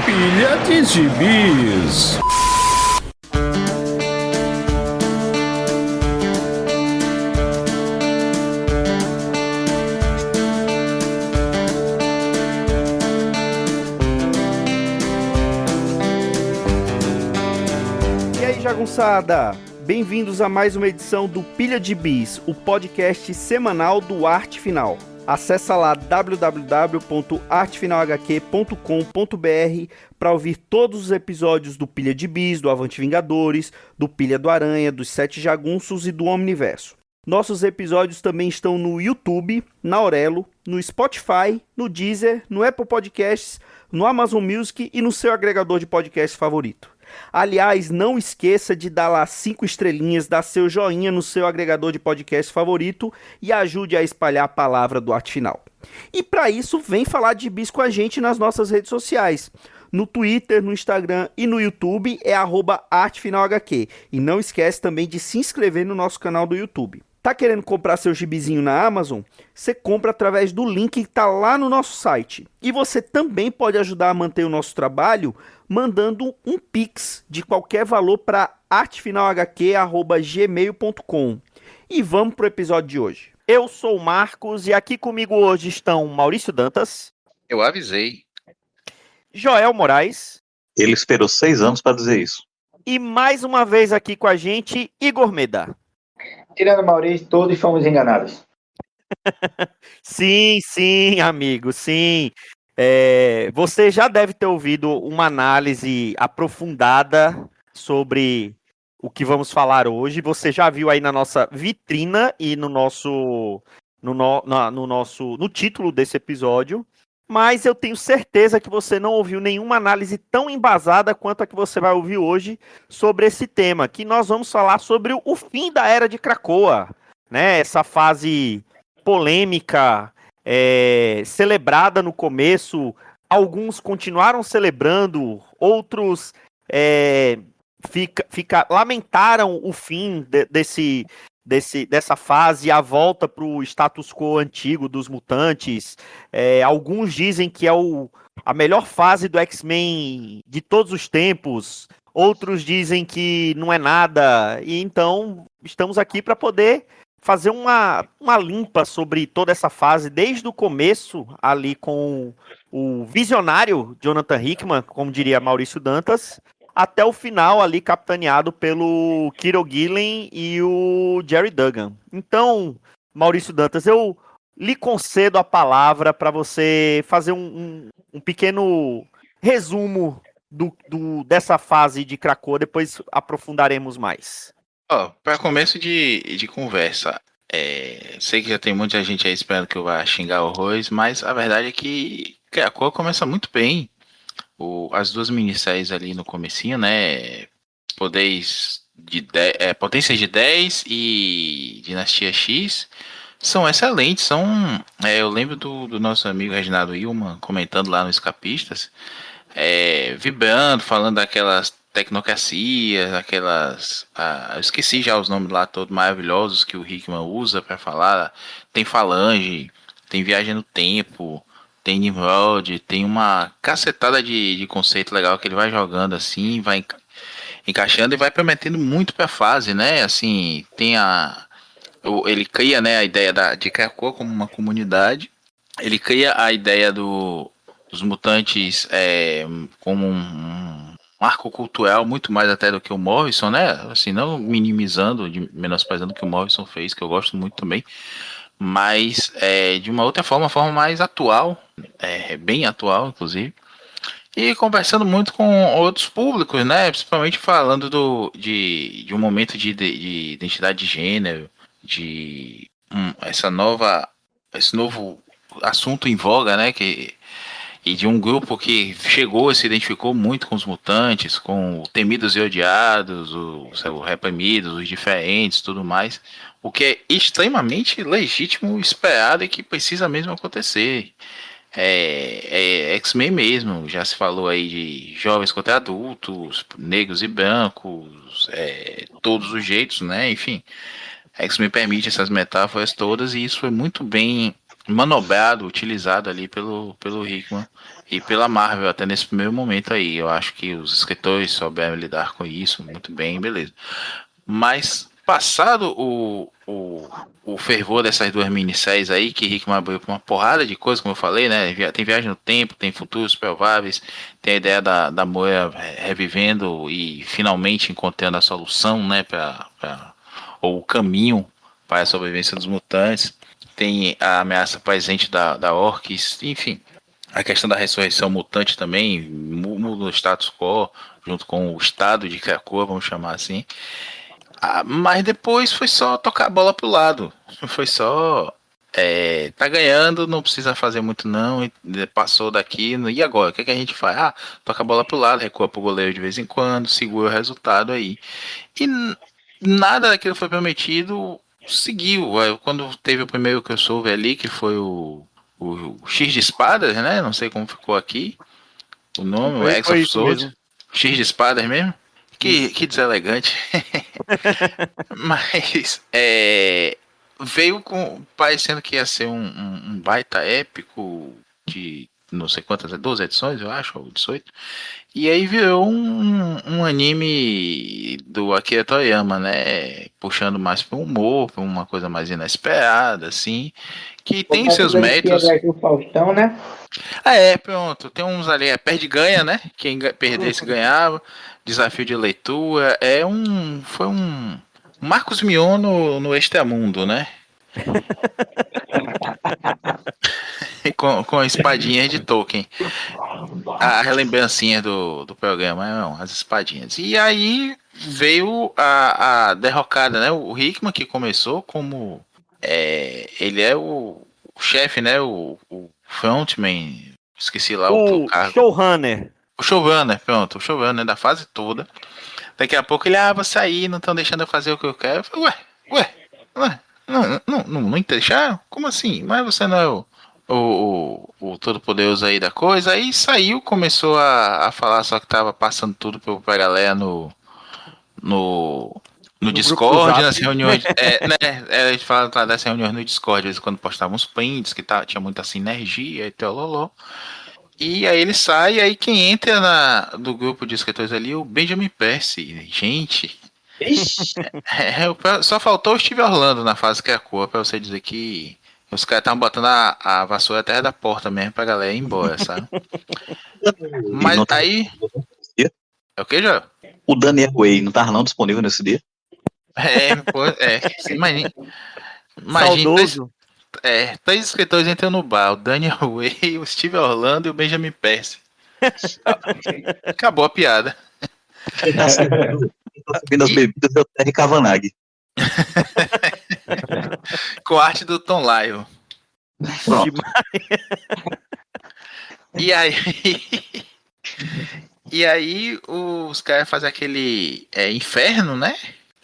Pilha de Gibis. E aí, jagunçada? Bem-vindos a mais uma edição do Pilha de Bis, o podcast semanal do Arte Final. Acesse lá www.artefinalhq.com.br para ouvir todos os episódios do Pilha de Bis, do Avante Vingadores, do Pilha do Aranha, dos Sete Jagunços e do Omniverso. Nossos episódios também estão no YouTube, na Aurelo, no Spotify, no Deezer, no Apple Podcasts, no Amazon Music e no seu agregador de podcast favorito. Aliás, não esqueça de dar lá 5 estrelinhas, dar seu joinha no seu agregador de podcast favorito e ajude a espalhar a palavra do Arte Final. E para isso, vem falar de bis com a gente nas nossas redes sociais. No Twitter, no Instagram e no YouTube é @artefinalhq. E não esquece também de se inscrever no nosso canal do YouTube. Tá querendo comprar seu gibizinho na Amazon? Você compra através do link que está lá no nosso site. E você também pode ajudar a manter o nosso trabalho mandando um Pix de qualquer valor para artefinalhq@gmail.com. E vamos pro episódio de hoje. Eu sou o Marcos e aqui comigo hoje estão Maurício Dantas. Eu avisei. Joel Moraes. Ele esperou 6 anos para dizer isso. E mais uma vez aqui com a gente, Igor Meda. Tirando o Maurício, todos fomos enganados. Sim, amigo, sim. Você já deve ter ouvido uma análise aprofundada sobre o que vamos falar hoje. Você já viu aí na nossa vitrina e no título desse episódio. Mas eu tenho certeza que você não ouviu nenhuma análise tão embasada quanto a que você vai ouvir hoje sobre esse tema, que nós vamos falar sobre o fim da Era de Krakoa, né? Essa fase polêmica, celebrada no começo, alguns continuaram celebrando, outros lamentaram o fim dessa fase, a volta para o status quo antigo dos mutantes. Alguns dizem que é a melhor fase do X-Men de todos os tempos, outros dizem que não é nada, e então estamos aqui para poder fazer uma limpa sobre toda essa fase, desde o começo, ali com o visionário Jonathan Hickman, como diria Maurício Dantas, até o final ali capitaneado pelo Kieron Gillen e o Gerry Duggan. Então, Maurício Dantas, eu lhe concedo a palavra para você fazer um pequeno resumo dessa fase de Krakoa, depois aprofundaremos mais. Para começo de conversa, sei que já tem muita gente aí esperando que eu vá xingar horrores, mas a verdade é que Krakoa começa muito bem. As duas minisséries ali no comecinho, né? Potências de 10 e Dinastia X são excelentes. Eu lembro do nosso amigo Reginaldo Hillman comentando lá no Escapistas, vibrando, falando daquelas tecnocracias, eu esqueci já os nomes lá todos maravilhosos que o Hickman usa para falar. Tem Falange, tem Viagem no Tempo, tem Nimrod, tem uma cacetada de conceito legal que ele vai jogando assim, vai encaixando e vai prometendo muito pra fase, né? Assim, ele cria, né, a ideia de Krakoa como uma comunidade, ele cria a ideia dos mutantes como um marco cultural muito mais até do que o Morrison, né? Assim, não minimizando, menosprezando o que o Morrison fez, que eu gosto muito também, mas de uma outra forma, mais atual, bem atual, inclusive, e conversando muito com outros públicos, né, principalmente falando de um momento de identidade de gênero, esse novo assunto em voga, né, e de um grupo que chegou e se identificou muito com os mutantes, com os temidos e odiados, os reprimidos, os diferentes, tudo mais, o que é extremamente legítimo, esperado e que precisa mesmo acontecer. X-Men mesmo, já se falou aí de jovens contra adultos, negros e brancos, todos os jeitos, né? Enfim, X-Men permite essas metáforas todas e isso foi muito bem manobrado, utilizado ali pelo Hickman e pela Marvel até nesse primeiro momento aí. Eu acho que os escritores souberam lidar com isso muito bem, beleza. Mas passado o fervor dessas duas minisséries aí, que Hickman abriu pra uma porrada de coisas, como eu falei, né? Tem viagem no tempo, tem futuros prováveis, tem a ideia da Moira revivendo e finalmente encontrando a solução, né? Ou o caminho para a sobrevivência dos mutantes. Tem a ameaça presente da Orcs, enfim. A questão da ressurreição mutante também muda o status quo, junto com o estado de Krakoa, vamos chamar assim. Mas depois foi só tocar a bola pro lado. Foi só. Tá ganhando, não precisa fazer muito não. Passou daqui. E agora? O que a gente faz? Toca a bola pro lado, recua pro goleiro de vez em quando, segura o resultado aí. E nada daquilo foi prometido seguiu. Quando teve o primeiro crossover ali, que foi o X de Espadas, né? Não sei como ficou aqui. O nome, o X Foi of isso Swords. mesmo. X de Espadas mesmo. Que deselegante. Mas veio parecendo que ia ser um baita épico de não sei quantas, 12 edições, eu acho, ou 18. E aí virou um anime do Akira Toriyama, né? Puxando mais para o humor, para uma coisa mais inesperada, assim. Que tem seus méritos. Do Faustão, né? Pronto. Tem uns ali, perde e ganha, né? Quem perdesse ganhava. Desafio de leitura. Foi um Marcos Mion no Extramundo, né? com espadinhas de Tolkien. A relembrancinha do programa, não, as espadinhas. E aí veio a derrocada, né? O Hickman, que começou como. Ele é o chefe, né? O frontman. Esqueci lá o cargo. Showrunner. O showrunner, pronto. O showrunner da fase toda. Daqui a pouco ele, vou sair, não estão deixando eu fazer o que eu quero. Eu falei, ué, não deixaram? Como assim? Mas você não é o todo-poderoso aí da coisa. Aí saiu, começou a falar, só que tava passando tudo pra galera no Discord, nas reuniões. Né? A gente fala das reuniões no Discord, às vezes quando postavam uns prints, que tinha muita sinergia e tal, E aí ele sai, e aí quem entra do grupo de escritores ali é o Benjamin Percy. Gente. Só faltou o Steve Orlando na fase que é a cor, pra você dizer que os caras estavam botando a vassoura atrás da porta mesmo pra galera ir embora, sabe? Mas não aí. É o que, já? O Daniel Way não tava não disponível nesse dia? Imagina. Saudoso. Três escritores entram no bar: o Daniel Way, o Steve Orlando e o Benjamin Percy. Acabou a piada. Tá servindo as bebidas do Terry Kavanagh. Com a arte do Tom Lyle. Pronto. E aí. E aí os caras fazem aquele inferno, né?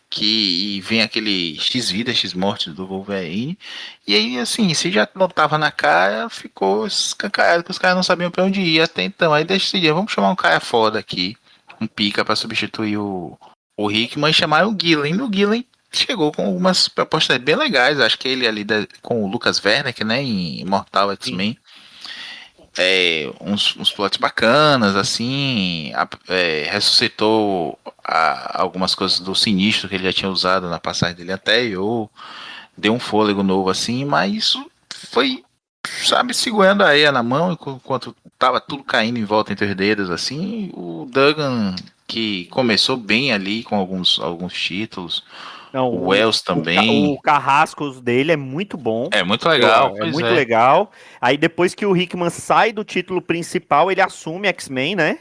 Que vem aquele X vida, X mortes do Wolverine. E aí, assim, se já não tava na cara, ficou escancarado que os caras não sabiam pra onde ir até então. Aí decidiram, vamos chamar um cara foda aqui, um pica pra substituir o Hickman, e chamaram o Gillen. O Gillen chegou com algumas propostas bem legais. Acho que ele ali com o Lucas Werneck, né, em Mortal X-Men. Uns plots bacanas, assim, ressuscitou algumas coisas do Sinistro que ele já tinha usado na passagem dele anterior, deu um fôlego novo, assim, mas isso foi, sabe, segurando a Eia na mão, enquanto tava tudo caindo em volta entre os dedos, assim, o Duggan, que começou bem ali com alguns títulos, Não, o Wells também. O Carrascos dele é muito bom. É muito legal. É muito legal. Aí depois que o Hickman sai do título principal, ele assume X-Men, né?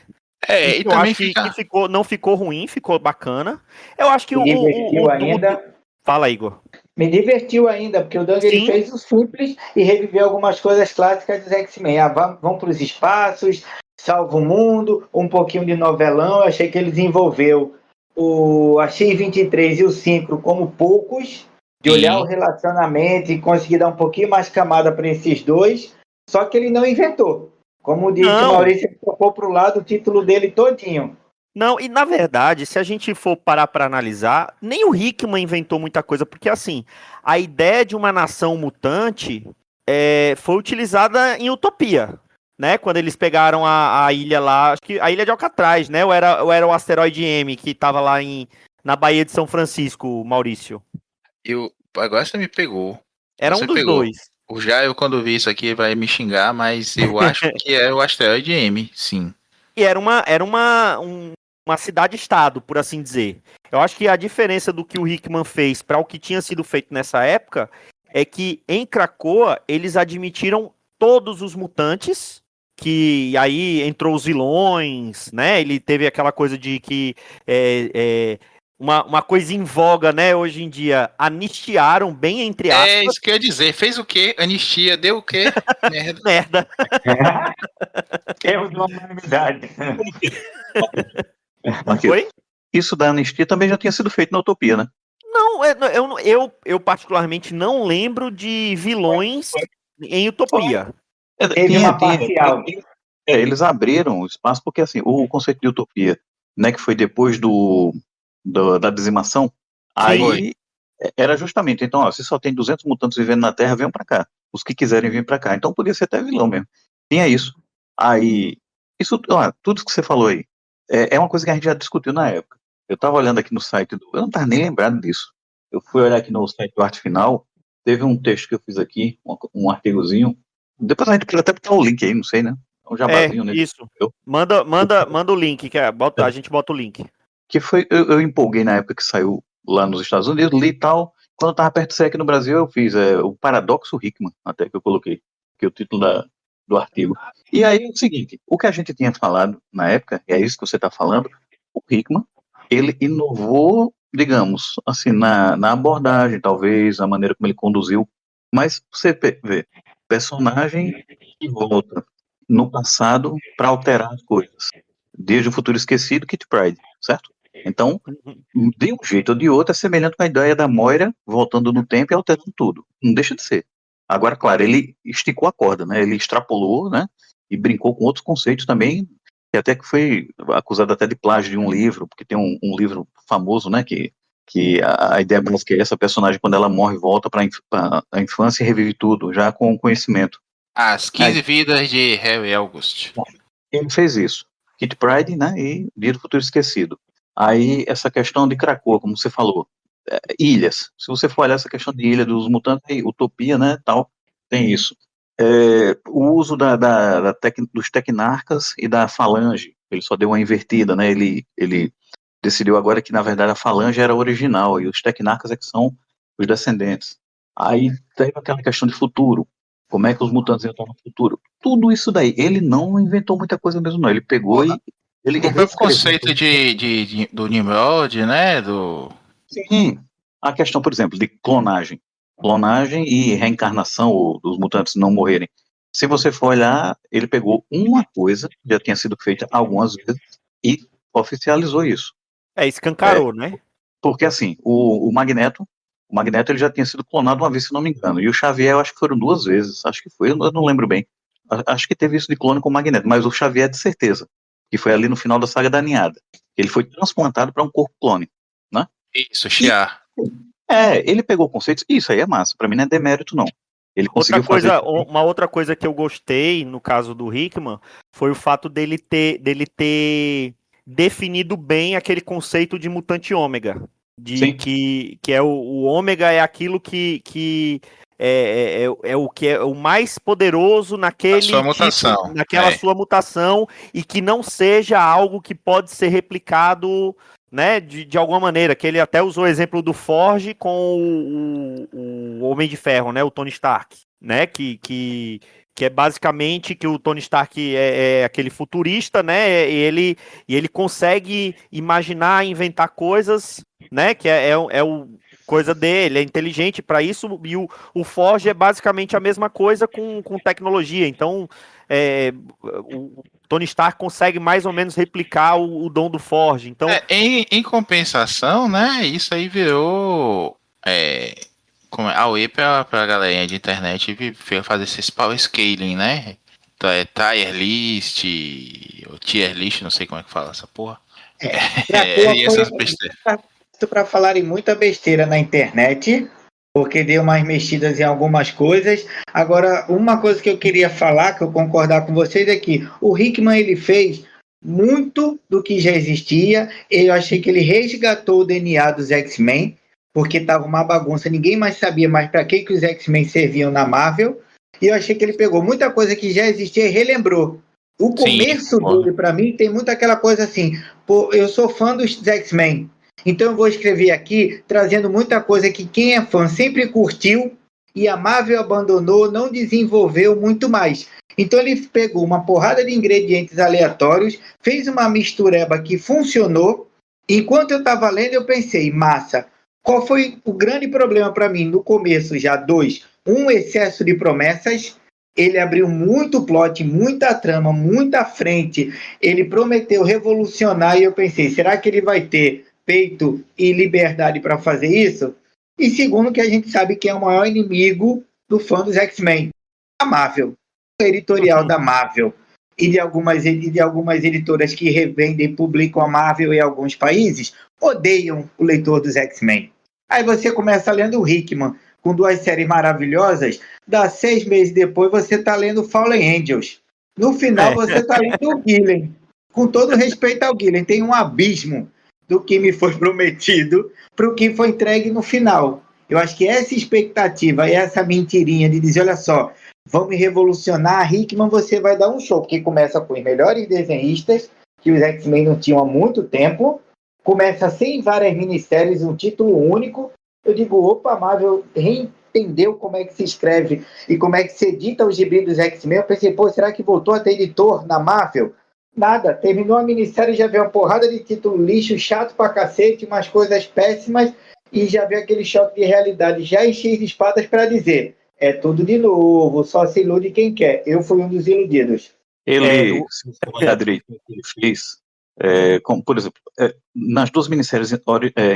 E também fica... não ficou ruim, ficou bacana. Eu acho que Me divertiu ainda. Fala, Igor. Me divertiu ainda, porque o Doug ele fez o simples e reviveu algumas coisas clássicas dos X-Men. Vão para os espaços, salva o mundo, um pouquinho de novelão. Eu achei que ele desenvolveu a X-23 e o 5 como poucos, de olhar o relacionamento e conseguir dar um pouquinho mais camada para esses dois, só que ele não inventou. Como disse o Maurício, ele tocou para o lado o título dele todinho. Não, e na verdade, se a gente for parar para analisar, nem o Hickman inventou muita coisa, porque assim, a ideia de uma nação mutante foi utilizada em Utopia, né? Quando eles pegaram a ilha lá, acho que a ilha de Alcatraz, né? Ou era o asteroide M que tava lá na Baía de São Francisco, Maurício? Agora você me pegou. Era um Você dos pegou. dois. O Jairo, quando vi isso aqui, vai me xingar, mas eu acho que é o asteroide M, sim. E era uma cidade-estado, por assim dizer. Eu acho que a diferença do que o Hickman fez para o que tinha sido feito nessa época é que em Krakoa eles admitiram todos os mutantes, que aí entrou os vilões, né? Ele teve aquela coisa de que uma coisa em voga, né? Hoje em dia, anistiaram bem entre aspas. É isso que eu ia dizer. Fez o quê? Anistia, deu o quê? Merda. Merda. Erro de humanidade. Oi? Isso da anistia também já tinha sido feito na Utopia, né? Não, eu particularmente não lembro de vilões em Utopia. Teve uma parcial. Eles abriram o espaço porque, assim, o conceito de utopia, né, que foi depois da dizimação, aí era justamente, então, ó, se só tem 200 mutantes vivendo na Terra, venham pra cá. Os que quiserem vir pra cá. Então podia ser até vilão mesmo. Tinha isso. Aí, isso, ó, tudo isso que você falou aí, é uma coisa que a gente já discutiu na época. Eu tava olhando aqui no site eu não tava nem lembrado disso. Eu fui olhar aqui no site do Arte Final, teve um texto que eu fiz aqui, um artigozinho. Depois a gente pode até botar o link aí, não sei, né? Um jabazinho, né? Isso. Manda o link, a gente bota o link. Que foi, eu empolguei na época que saiu lá nos Estados Unidos, li e tal. Quando eu tava perto de sair aqui no Brasil, eu fiz o Paradoxo Hickman, até que eu coloquei, que é o título do artigo. E aí é o seguinte, o que a gente tinha falado na época, e é isso que você está falando, o Hickman, ele inovou, digamos, assim, na abordagem, talvez, a maneira como ele conduziu, mas você vê, personagem que volta no passado para alterar as coisas. Desde o Futuro Esquecido, Kit Pride, certo? Então, de um jeito ou de outro, é semelhante com a ideia da Moira voltando no tempo e alterando tudo. Não deixa de ser. Agora, claro, ele esticou a corda, né? Ele extrapolou, né? E brincou com outros conceitos também, que até que foi acusado até de plágio de um livro, porque tem um livro famoso, né? Que a ideia básica é essa personagem, quando ela morre, volta para a infância e revive tudo, já com conhecimento. As 15 vidas de Harry August. Ele fez isso. Kit Pride, né? E Dia do Futuro Esquecido. Aí, essa questão de Krakoa, como você falou, ilhas. Se você for olhar essa questão de ilha dos mutantes, Utopia, né, tal, tem isso. O uso dos Tecnarcas e da Falange, ele só deu uma invertida, né, ele decidiu agora que, na verdade, a Falange era original, e os Tecnarcas é que são os descendentes. Aí, teve aquela questão de futuro, como é que os mutantes iam estar no futuro. Tudo isso daí, ele não inventou muita coisa mesmo, não, ele pegou e ele o próprio conceito do Nimrod, né? Sim. A questão, por exemplo, de clonagem. Clonagem e reencarnação dos mutantes não morrerem. Se você for olhar, ele pegou uma coisa, que já tinha sido feita algumas vezes, e oficializou isso. Escancarou, né? Porque assim, o Magneto ele já tinha sido clonado uma vez, se não me engano. E o Xavier, eu acho que foram 2 vezes. Acho que foi, eu não lembro bem. Acho que teve isso de clone com o Magneto, mas o Xavier de certeza. Que foi ali no final da saga da Ninhada. Ele foi transplantado para um corpo clone, né? Isso, Shiar. Ele pegou conceitos. Isso aí é massa. Pra mim não é demérito, não. Ele conseguiu fazer. Uma outra coisa que eu gostei, no caso do Hickman, foi o fato dele ter definido bem aquele conceito de mutante ômega. Que é o ômega é aquilo que é o que é o mais poderoso naquele sua mutação. naquela sua mutação, e que não seja algo que pode ser replicado, né, de alguma maneira, que ele até usou o exemplo do Forge com o Homem de Ferro, né, o Tony Stark, né, que é basicamente que o Tony Stark é aquele futurista, né, e ele consegue imaginar, inventar coisas, né, que é o coisa dele, é inteligente para isso, e o Forge é basicamente a mesma coisa com tecnologia. Então, o Tony Stark consegue mais ou menos replicar o dom do Forge. Então, em compensação, né, isso aí virou AOE pra galerinha de internet fazer esses power scaling, né? Tier list, ou tier list, não sei como é que fala essa porra. E essas besteiras. Para falarem muita besteira na internet, porque deu umas mexidas em algumas coisas. Agora, uma coisa que eu queria falar, que eu concordar com vocês, é que o Hickman ele fez muito do que já existia. Eu achei que ele resgatou o DNA dos X-Men, porque estava uma bagunça, ninguém mais sabia mais para que os X-Men serviam na Marvel. E eu achei que ele pegou muita coisa que já existia e relembrou. O Sim, começo concordo. dele, para mim, tem muito aquela coisa assim: pô, eu sou fã dos X-Men, então eu vou escrever aqui trazendo muita coisa que quem é fã sempre curtiu e a Marvel abandonou, não desenvolveu muito mais. Então ele pegou uma porrada de ingredientes aleatórios, fez uma mistureba que funcionou. Enquanto eu estava lendo, eu pensei, massa, qual foi o grande problema para mim no começo já? Dois, um excesso de promessas. Ele abriu muito plot, muita trama, muita frente. Ele prometeu revolucionar e eu pensei, será que ele vai ter peito e liberdade para fazer isso? E segundo, que a gente sabe que é o maior inimigo do fã dos X-Men, a Marvel, a editorial da Marvel e de algumas editoras que revendem e publicam a Marvel em alguns países, odeiam o leitor dos X-Men. Aí você começa lendo o Hickman, com duas séries maravilhosas, dá 6 meses depois você está lendo Fallen Angels. No final você está lendo o Gillen. Com todo respeito ao Gillen, tem um abismo do que me foi prometido para o que foi entregue no final. Eu acho que essa expectativa, essa mentirinha de dizer, olha só, vamos revolucionar, Hickman, você vai dar um show, porque começa com os melhores desenhistas, que os X-Men não tinham há muito tempo, começa sem várias minisséries, um título único. Eu digo, opa, Marvel reentendeu como é que se escreve e como é que se edita os gibis dos X-Men. Eu pensei, pô, será que voltou a ter editor na Marvel? Nada, terminou a minissérie, já veio uma porrada de título lixo, chato pra cacete, umas coisas péssimas, e já veio aquele choque de realidade, já enchi de espadas para dizer, é tudo de novo, só se ilude quem quer. Eu fui um dos iludidos. Ele, se você olhar direitinho o que ele fez, como, por exemplo, nas duas minissérias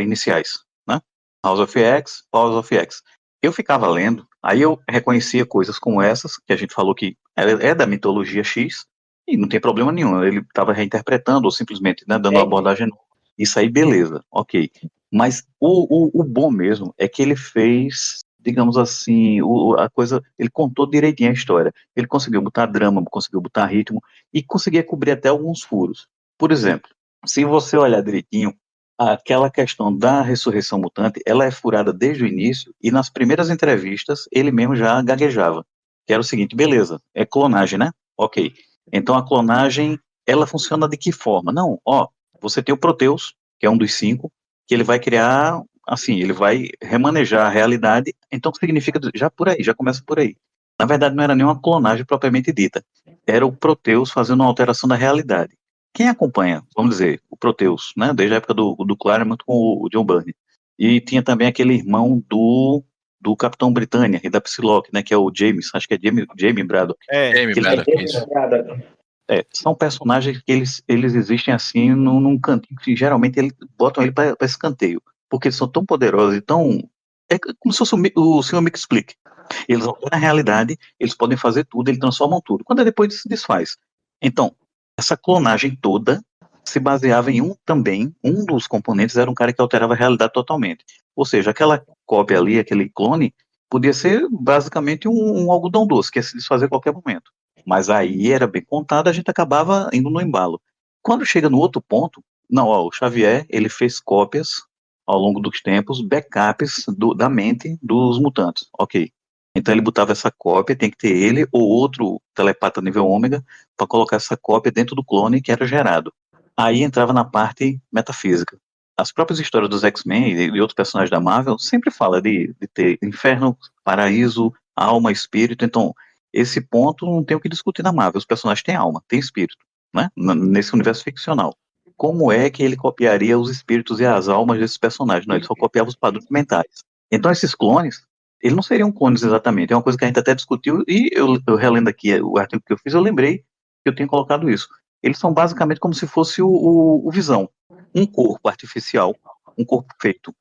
iniciais, né? House of X, House of X. Eu ficava lendo, aí eu reconhecia coisas como essas, que a gente falou que é da mitologia X, e não tem problema nenhum, ele estava reinterpretando, ou simplesmente, né, dando uma abordagem nova. Isso aí, beleza, ok. Mas o bom mesmo é que ele fez, digamos assim, a coisa, ele contou direitinho a história. Ele conseguiu botar drama, conseguiu botar ritmo e conseguia cobrir até alguns furos. Por exemplo, se você olhar direitinho, aquela questão da ressurreição mutante, ela é furada desde o início e nas primeiras entrevistas ele mesmo já gaguejava. Que era o seguinte, beleza, é clonagem, né? Ok. Então a clonagem, ela funciona de que forma? Não, ó, você tem o Proteus, que é um dos 5, que ele vai criar, assim, ele vai remanejar a realidade, então significa, já por aí, já começa por aí. Na verdade, não era nenhuma clonagem propriamente dita. Era o Proteus fazendo uma alteração da realidade. Quem acompanha, vamos dizer, o Proteus, né, desde a época do Claremont com o John Byrne. E tinha também aquele irmão do Capitão Britânia e da Psylocke, né, que é o James, acho que é Jamie Braddock. Jamie Que Braddock, isso. são personagens que eles existem assim num cantinho que geralmente eles botam ele para escanteio, porque eles são tão poderosos e tão. É como se fosse o Senhor Mick Explique. Eles alteram a realidade, eles podem fazer tudo, eles transformam tudo. Quando depois se desfaz. Então, essa clonagem toda se baseava em um dos componentes era um cara que alterava a realidade totalmente. Ou seja, aquela cópia ali, aquele clone, podia ser basicamente um algodão doce, que ia se desfazer a qualquer momento. Mas aí era bem contado, a gente acabava indo no embalo. Quando chega no outro ponto, não, ó, o Xavier, ele fez cópias ao longo dos tempos, backups da mente dos mutantes, ok. Então ele botava essa cópia, tem que ter ele ou outro telepata nível ômega para colocar essa cópia dentro do clone que era gerado. Aí entrava na parte metafísica. As próprias histórias dos X-Men e outros personagens da Marvel sempre fala de ter inferno, paraíso, alma, espírito. Então, esse ponto não tem o que discutir na Marvel. Os personagens têm alma, têm espírito, né? Nesse universo ficcional. Como é que ele copiaria os espíritos e as almas desses personagens? Não, ele só copiava os padrões mentais. Então, esses clones, eles não seriam clones exatamente. É uma coisa que a gente até discutiu, e eu relendo aqui o artigo que eu fiz, eu lembrei que eu tinha colocado isso. Eles são basicamente como se fosse o Visão. Um corpo artificial, um corpo feito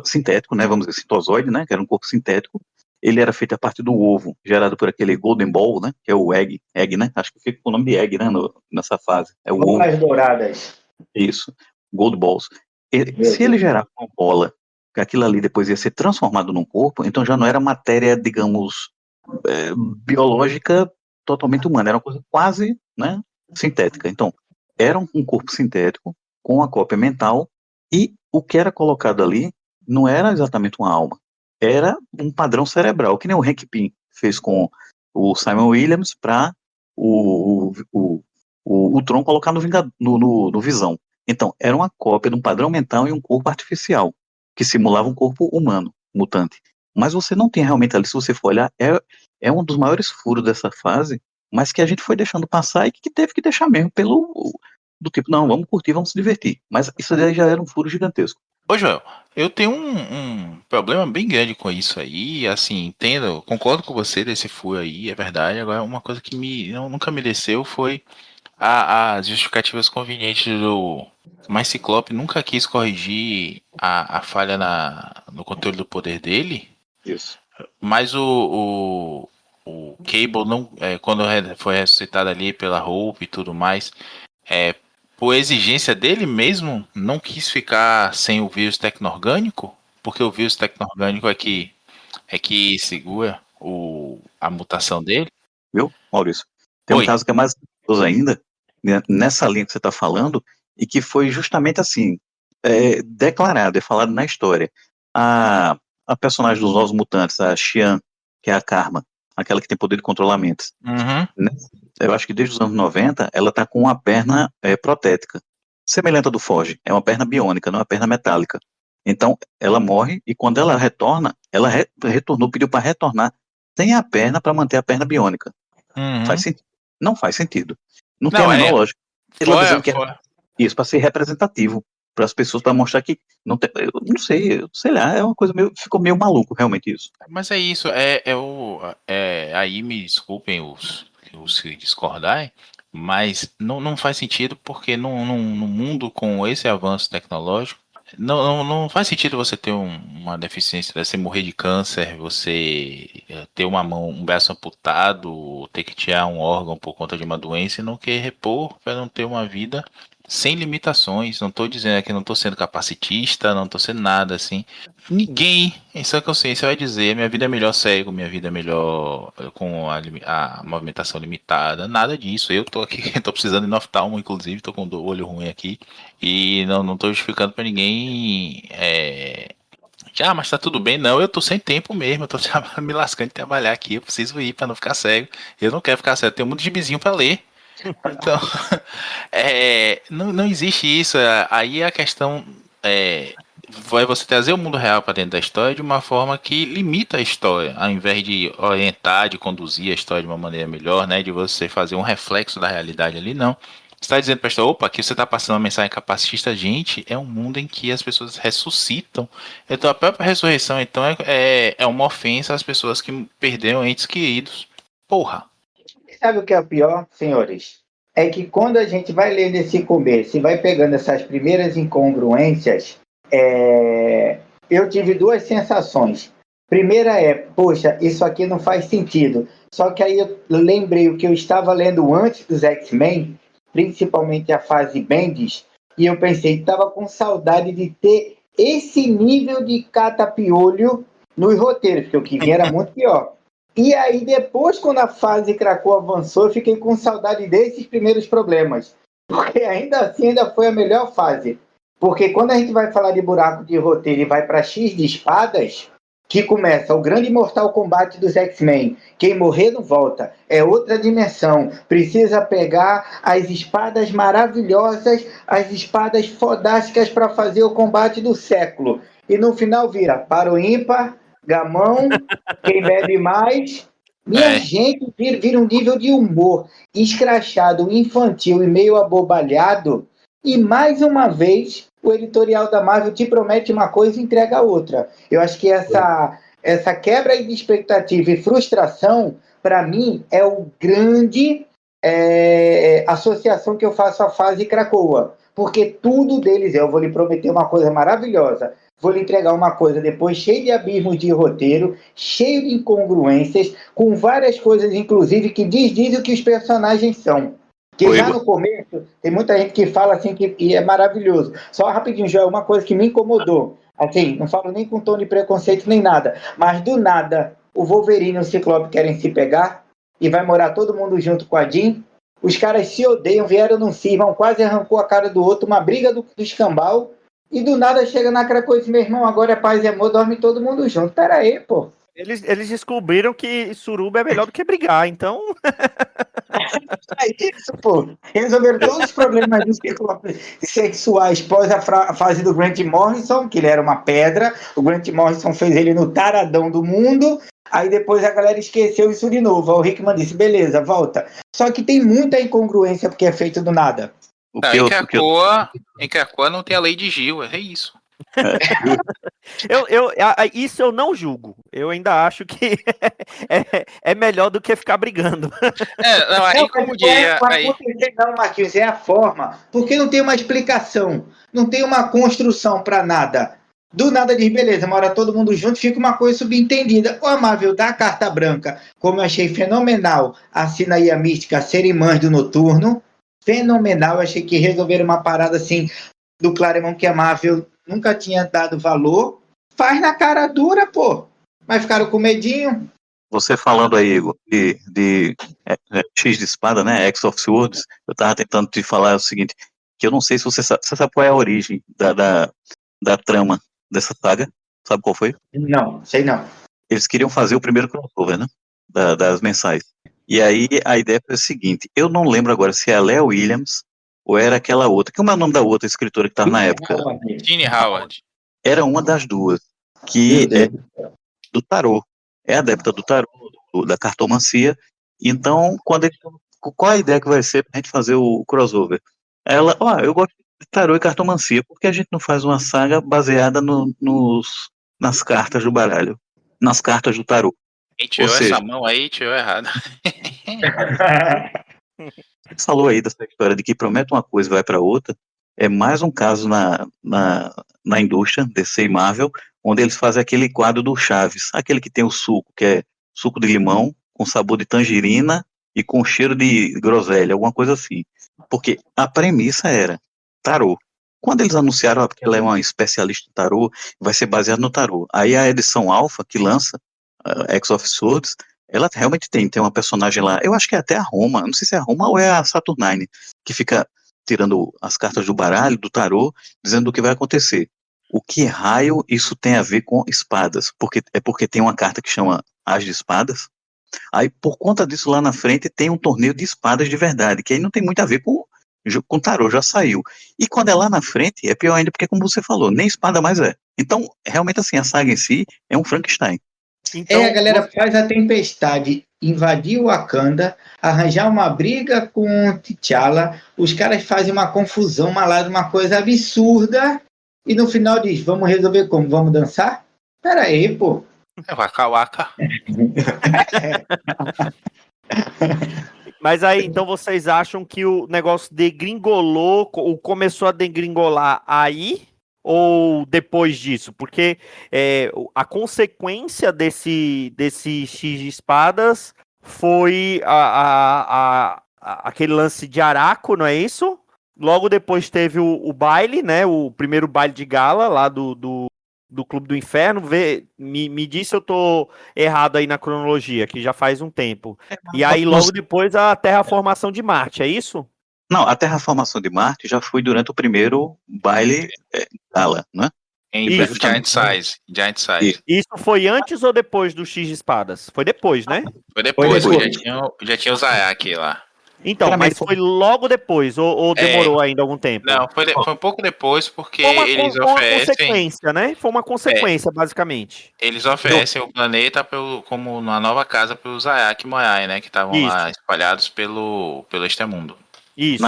sintético, né, vamos dizer, sintozoide, né, que era um corpo sintético. Ele era feito a partir do ovo, gerado por aquele Golden Ball, né, que é o egg, né, acho que fica com o nome de egg, né, nessa fase. É o ovo. Bolas douradas. Isso, Gold Balls. Se ele gerava uma bola que aquilo ali depois ia ser transformado num corpo, então já não era matéria, digamos, biológica totalmente humana, era uma coisa quase, né, sintética. Então, era um corpo sintético com a cópia mental e o que era colocado ali não era exatamente uma alma, era um padrão cerebral, que nem o Hank Pym fez com o Simon Williams para o Tron colocar no Visão. Então, era uma cópia de um padrão mental em um corpo artificial, que simulava um corpo humano, mutante. Mas você não tem realmente ali, se você for olhar, é um dos maiores furos dessa fase, mas que a gente foi deixando passar e que teve que deixar mesmo do tipo, não, vamos curtir, vamos se divertir. Mas isso daí já era um furo gigantesco. Ô, Joel, eu tenho um problema bem grande com isso aí, assim, entendo, concordo com você desse furo aí, é verdade. Agora, uma coisa que nunca me desceu foi as justificativas convenientes do. Mas Ciclope nunca quis corrigir a falha no controle do poder dele, Isso. mas o Cable, não, quando foi ressuscitado ali pela Hope e tudo mais, por exigência dele mesmo, não quis ficar sem o vírus tecno-orgânico, porque o vírus tecno-orgânico é que segura a mutação dele. Viu, Maurício? Tem um Oi. caso que é mais curioso ainda, né, nessa linha que você está falando, e que foi justamente assim, declarado, falado na história. A personagem dos Novos Mutantes, a Xian, que é a Karma, aquela que tem poder de controlar mentes. Uhum. Né? Eu acho que desde os anos 90, ela está com uma perna protética, semelhante à do Forge. É uma perna biônica, não é uma perna metálica. Então, ela morre e quando ela retorna, ela retornou, pediu para retornar sem a perna para manter a perna biônica. Uhum. Faz sentido? Não faz sentido. Não tem a menor lógica. Ela dizendo que é isso para ser representativo para as pessoas, para mostrar que não tem, eu não sei lá, é uma coisa ficou meio maluco realmente isso. Mas é isso, aí me desculpem os que discordarem, mas não faz sentido porque num mundo com esse avanço tecnológico, não faz sentido você ter uma deficiência, você morrer de câncer, você ter uma mão, um braço amputado, ter que tirar um órgão por conta de uma doença e não querer repor para não ter uma vida sem limitações. Não estou dizendo aqui, não estou sendo capacitista, não estou sendo nada assim. Ninguém em sua consciência vai dizer minha vida é melhor cego, minha vida é melhor com a movimentação limitada, nada disso. Eu tô aqui, tô precisando de oftalmo, inclusive, tô com o olho ruim aqui e não tô justificando para ninguém. Mas tá tudo bem, não, eu tô sem tempo mesmo, eu tô me lascando de trabalhar aqui, eu preciso ir para não ficar cego. Eu não quero ficar cego, eu tenho muito gibizinho para ler. Então, não existe isso. Aí a questão vai você trazer o mundo real para dentro da história de uma forma que limita a história, ao invés de orientar, de conduzir a história de uma maneira melhor, né, de você fazer um reflexo da realidade ali, não. Você está dizendo para a história, opa, aqui você está passando uma mensagem capacitista, gente, é um mundo em que as pessoas ressuscitam. Então a própria ressurreição, então, é uma ofensa às pessoas que perderam entes queridos. Porra. Sabe o que é o pior, senhores? É que quando a gente vai lendo esse começo e vai pegando essas primeiras incongruências, eu tive duas sensações. Primeira poxa, isso aqui não faz sentido. Só que aí eu lembrei o que eu estava lendo antes dos X-Men, principalmente a fase Bendis, e eu pensei, estava com saudade de ter esse nível de catapiolho nos roteiros, porque o que vinha era muito pior. E aí depois, quando a fase Krakoa avançou, eu fiquei com saudade desses primeiros problemas. Porque ainda assim, ainda foi a melhor fase. Porque quando a gente vai falar de buraco de roteiro e vai para X de espadas, que começa o grande Mortal Kombat dos X-Men, quem morrer não volta, é outra dimensão, precisa pegar as espadas maravilhosas, as espadas fodásticas para fazer o combate do século. E no final vira para o ímpar, gamão, quem bebe mais. Minha gente, vira um nível de humor escrachado, infantil e meio abobalhado. E mais uma vez, o editorial da Marvel te promete uma coisa e entrega outra. Eu acho que essa quebra de expectativa e frustração, para mim, é o grande associação que eu faço à fase Krakoa. Porque tudo deles eu vou lhe prometer uma coisa maravilhosa, vou lhe entregar uma coisa depois cheio de abismos de roteiro, cheio de incongruências, com várias coisas, inclusive, que diz o que os personagens são. Que Oi, já Igor. no começo, tem muita gente que fala assim que e é maravilhoso. Só rapidinho, Joel, uma coisa que me incomodou. Assim, não falo nem com tom de preconceito nem nada, mas do nada, o Wolverine e o Ciclope querem se pegar e vai morar todo mundo junto com a Jean. Os caras se odeiam, vieram num cisma, quase arrancou a cara do outro, uma briga do escambau, e do nada chega naquela coisa, meu irmão, agora é paz e amor, dorme todo mundo junto. Pera aí, pô. Eles descobriram que suruba é melhor do que brigar, então. É isso, pô. Resolveram todos os problemas dos sexuais pós a fase do Grant Morrison, que ele era uma pedra. O Grant Morrison fez ele no taradão do mundo. Aí depois a galera esqueceu isso de novo. Aí o Hickman disse, beleza, volta. Só que tem muita incongruência porque é feito do nada. O Não, que em eu, o que eu, Krakoa não tem a lei de Gil, é isso. Isso eu não julgo. Eu ainda acho que é melhor do que ficar brigando. Não, aí Não, como mas não diria. é o Aí, acontecer, não, Marquinhos, é a forma. Porque não tem uma explicação, não tem uma construção para nada. Do nada diz, beleza, mora todo mundo junto, fica uma coisa subentendida. O Amável da Carta Branca, como eu achei fenomenal, assina aí a mística Ser Irmãs do Noturno. Fenomenal, eu achei que resolveram uma parada assim do Claremont que a Marvel nunca tinha dado valor. Faz na cara dura, pô. Mas ficaram com medinho. você falando aí, Igor, X de espada, né? X of Swords, eu tava tentando te falar o seguinte, que eu não sei se você sabe qual é a origem da trama dessa saga. Sabe qual foi? Não, sei não. Eles queriam fazer o primeiro crossover, né? Das mensais. E aí a ideia foi a seguinte: eu não lembro agora se é a Léa Williams ou era aquela outra. Como é o nome da outra escritora que estava na época? Tini Howard. Era uma das duas, Meu que é Deus. do tarô. É adepta do tarô, da cartomancia. Então, qual a ideia que vai ser pra gente fazer o crossover? Ela, eu gosto de tarô e cartomancia, por que a gente não faz uma saga baseada nas cartas do baralho? Nas cartas do tarô. Quem Ou tirou seja, essa mão aí, tirou errado. você falou aí dessa história de que promete uma coisa e vai para outra. É mais um caso na indústria, DC e Marvel, onde eles fazem aquele quadro do Chaves, aquele que tem o suco, que é suco de limão, com sabor de tangerina e com cheiro de groselha, alguma coisa assim. Porque a premissa era tarô. Quando eles anunciaram que ela é uma especialista em tarô, vai ser baseado no tarô. Aí a edição Alpha, que lança, X of Swords, ela realmente tem uma personagem lá, eu acho que é até a Roma, não sei se é a Roma ou é a Saturnine, que fica tirando as cartas do baralho, do tarô, dizendo o que vai acontecer. O que raio isso tem a ver com espadas? Porque tem uma carta que chama As de Espadas. Aí, por conta disso, lá na frente tem um torneio de espadas de verdade, que aí não tem muito a ver com tarô, já saiu. E quando é lá na frente, é pior ainda, porque como você falou, nem espada mais é. Então, realmente assim, a saga em si é um Frankenstein. Então, A galera faz a tempestade invadir o Wakanda, arranjar uma briga com o T'Challa, os caras fazem uma confusão, uma coisa absurda, e no final diz, vamos resolver como? Vamos dançar? Pera aí, pô. É Waka Waka. mas aí, então vocês acham que o negócio degringolou, ou começou a degringolar aí, ou depois disso? Porque a consequência desse X de espadas foi aquele lance de Araco, não é isso? Logo depois teve o baile, né? O primeiro baile de gala lá do Clube do Inferno. Me diz se eu tô errado aí na cronologia, que já faz um tempo. E aí, logo depois, a terraformação de Marte, é isso? Não, a terraformação de Marte já foi durante o primeiro baile gala, né? Em Isso. Giant Size. Giant Size. Isso foi antes ou depois do X de espadas? Foi depois, né? Foi depois, Foi que depois. já tinha o Zayaki lá. Então, mas foi logo depois, ou demorou ainda algum tempo? Não, foi um pouco depois, porque Foi eles uma oferecem. consequência, né? Foi uma consequência, basicamente. Eles oferecem o planeta como uma nova casa para os Zayaki e Moai, né? Que estavam lá Isso. espalhados pelo Extemundo. Isso.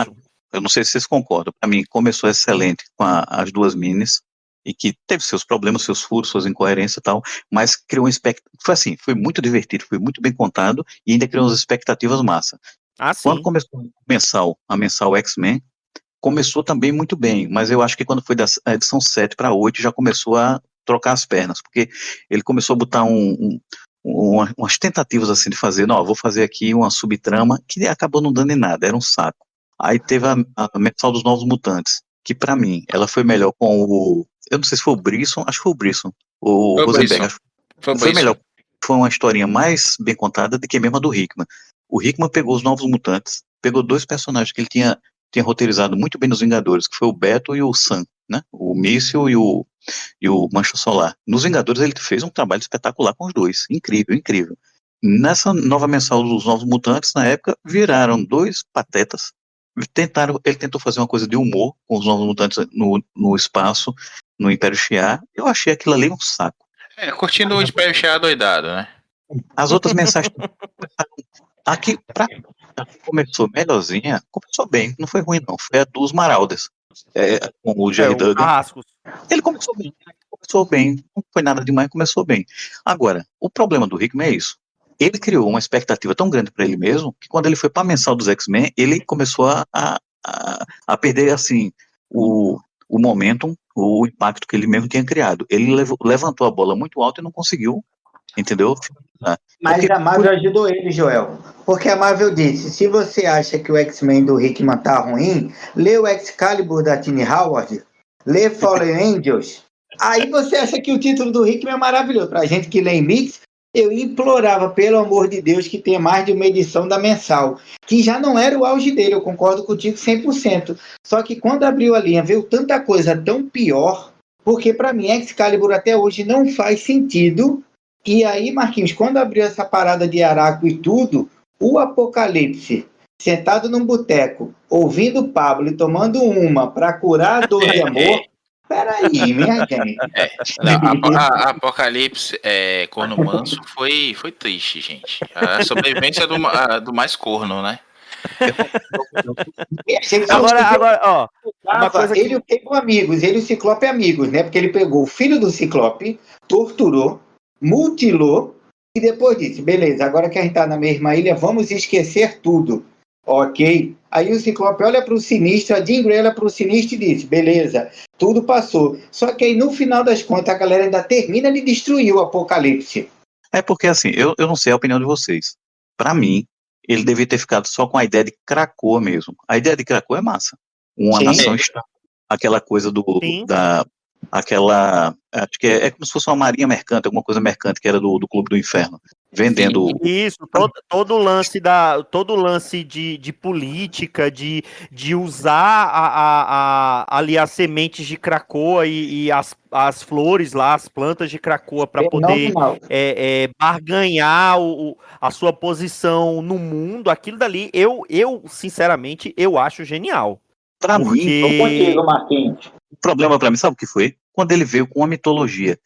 Eu não sei se vocês concordam. Para mim, começou excelente com as duas minis, e que teve seus problemas, seus furos, suas incoerências e tal, mas criou um expectativa. Foi assim, foi muito divertido, foi muito bem contado e ainda criou umas expectativas massa. Ah, Quando sim. começou a mensal X-Men, começou também muito bem, mas eu acho que quando foi da edição 7 para 8 já começou a trocar as pernas, porque ele começou a botar umas tentativas assim de fazer, não, vou fazer aqui uma subtrama que acabou não dando em nada, era um saco. Aí teve a mensal dos Novos Mutantes, que pra mim, ela foi melhor com o... Eu não sei se foi o Brisson, acho que foi o Brisson. O Foi o Rosenberg, Brisson. Foi o foi Brisson. melhor. Foi uma historinha mais bem contada do que mesmo a do Hickman. O Hickman pegou os Novos Mutantes, pegou dois personagens que ele tinha roteirizado muito bem nos Vingadores, que foi o Beto e o Sam, né? O Míssil e o Mancha Solar. Nos Vingadores ele fez um trabalho espetacular com os dois. Incrível, incrível. Nessa nova mensal dos Novos Mutantes, na época, viraram dois patetas. Ele tentou fazer uma coisa de humor com os Novos Mutantes no espaço, no Império Shi'ar. Eu achei aquilo ali um saco. Curtindo o Império Shi'ar doidado, né? As outras mensagens. Aqui, pra mim, a que começou melhorzinha, começou bem, não foi ruim não, foi a dos Marauders, com o Jerry o Duggan. Carrascos. Ele começou bem, não foi nada demais, começou bem. Agora, o problema do Hickman é isso, ele criou uma expectativa tão grande para ele mesmo, que quando ele foi para a mensal dos X-Men, ele começou a perder, assim, o momentum, o impacto que ele mesmo tinha criado. Ele levantou a bola muito alto e não conseguiu, entendeu? Mas a Marvel ajudou ele, Joel. Porque a Marvel disse: se você acha que o X-Men do Hickman tá ruim, lê o Excalibur da Tini Howard, lê Fallen Angels. Aí você acha que o título do Hickman é maravilhoso. Pra gente que lê em mix, eu implorava, pelo amor de Deus, que tenha mais de uma edição da mensal. Que já não era o auge dele, eu concordo contigo 100%. Só que quando abriu a linha, veio tanta coisa tão pior, porque pra mim Excalibur até hoje não faz sentido. E aí, Marquinhos, quando abriu essa parada de Araco e tudo, o Apocalipse, sentado num boteco, ouvindo o Pablo e tomando uma para curar a dor de amor, peraí, minha gente. A Apocalipse corno manso foi triste, gente. A sobrevivência do mais corno, né? Agora, ó, uma coisa ele pegou amigos, ele e o Ciclope amigos, né? Porque ele pegou o filho do Ciclope, torturou, mutilou e depois disse: beleza, agora que a gente tá na mesma ilha, vamos esquecer tudo. Ok? Aí o Ciclope olha para o Sinistro, a Jean Grey olha para o Sinistro e diz: beleza, tudo passou. Só que aí no final das contas a galera ainda termina de destruir o Apocalipse. É porque assim, eu não sei a opinião de vocês. Pra mim, ele devia ter ficado só com a ideia de Krakoa mesmo. A ideia de Krakoa é massa. Uma Sim. nação, aquela coisa Sim. acho que é como se fosse uma marinha mercante, alguma coisa mercante que era do Clube do Inferno, vendendo. Isso, todo o lance de política, de usar ali as sementes de Krakoa e as flores lá, as plantas de Krakoa para poder barganhar a sua posição no mundo, aquilo dali, eu sinceramente, eu acho genial. Pra mim, Tô contigo, Marquinhos. o problema pra mim, sabe o que foi? Quando ele veio com uma mitologia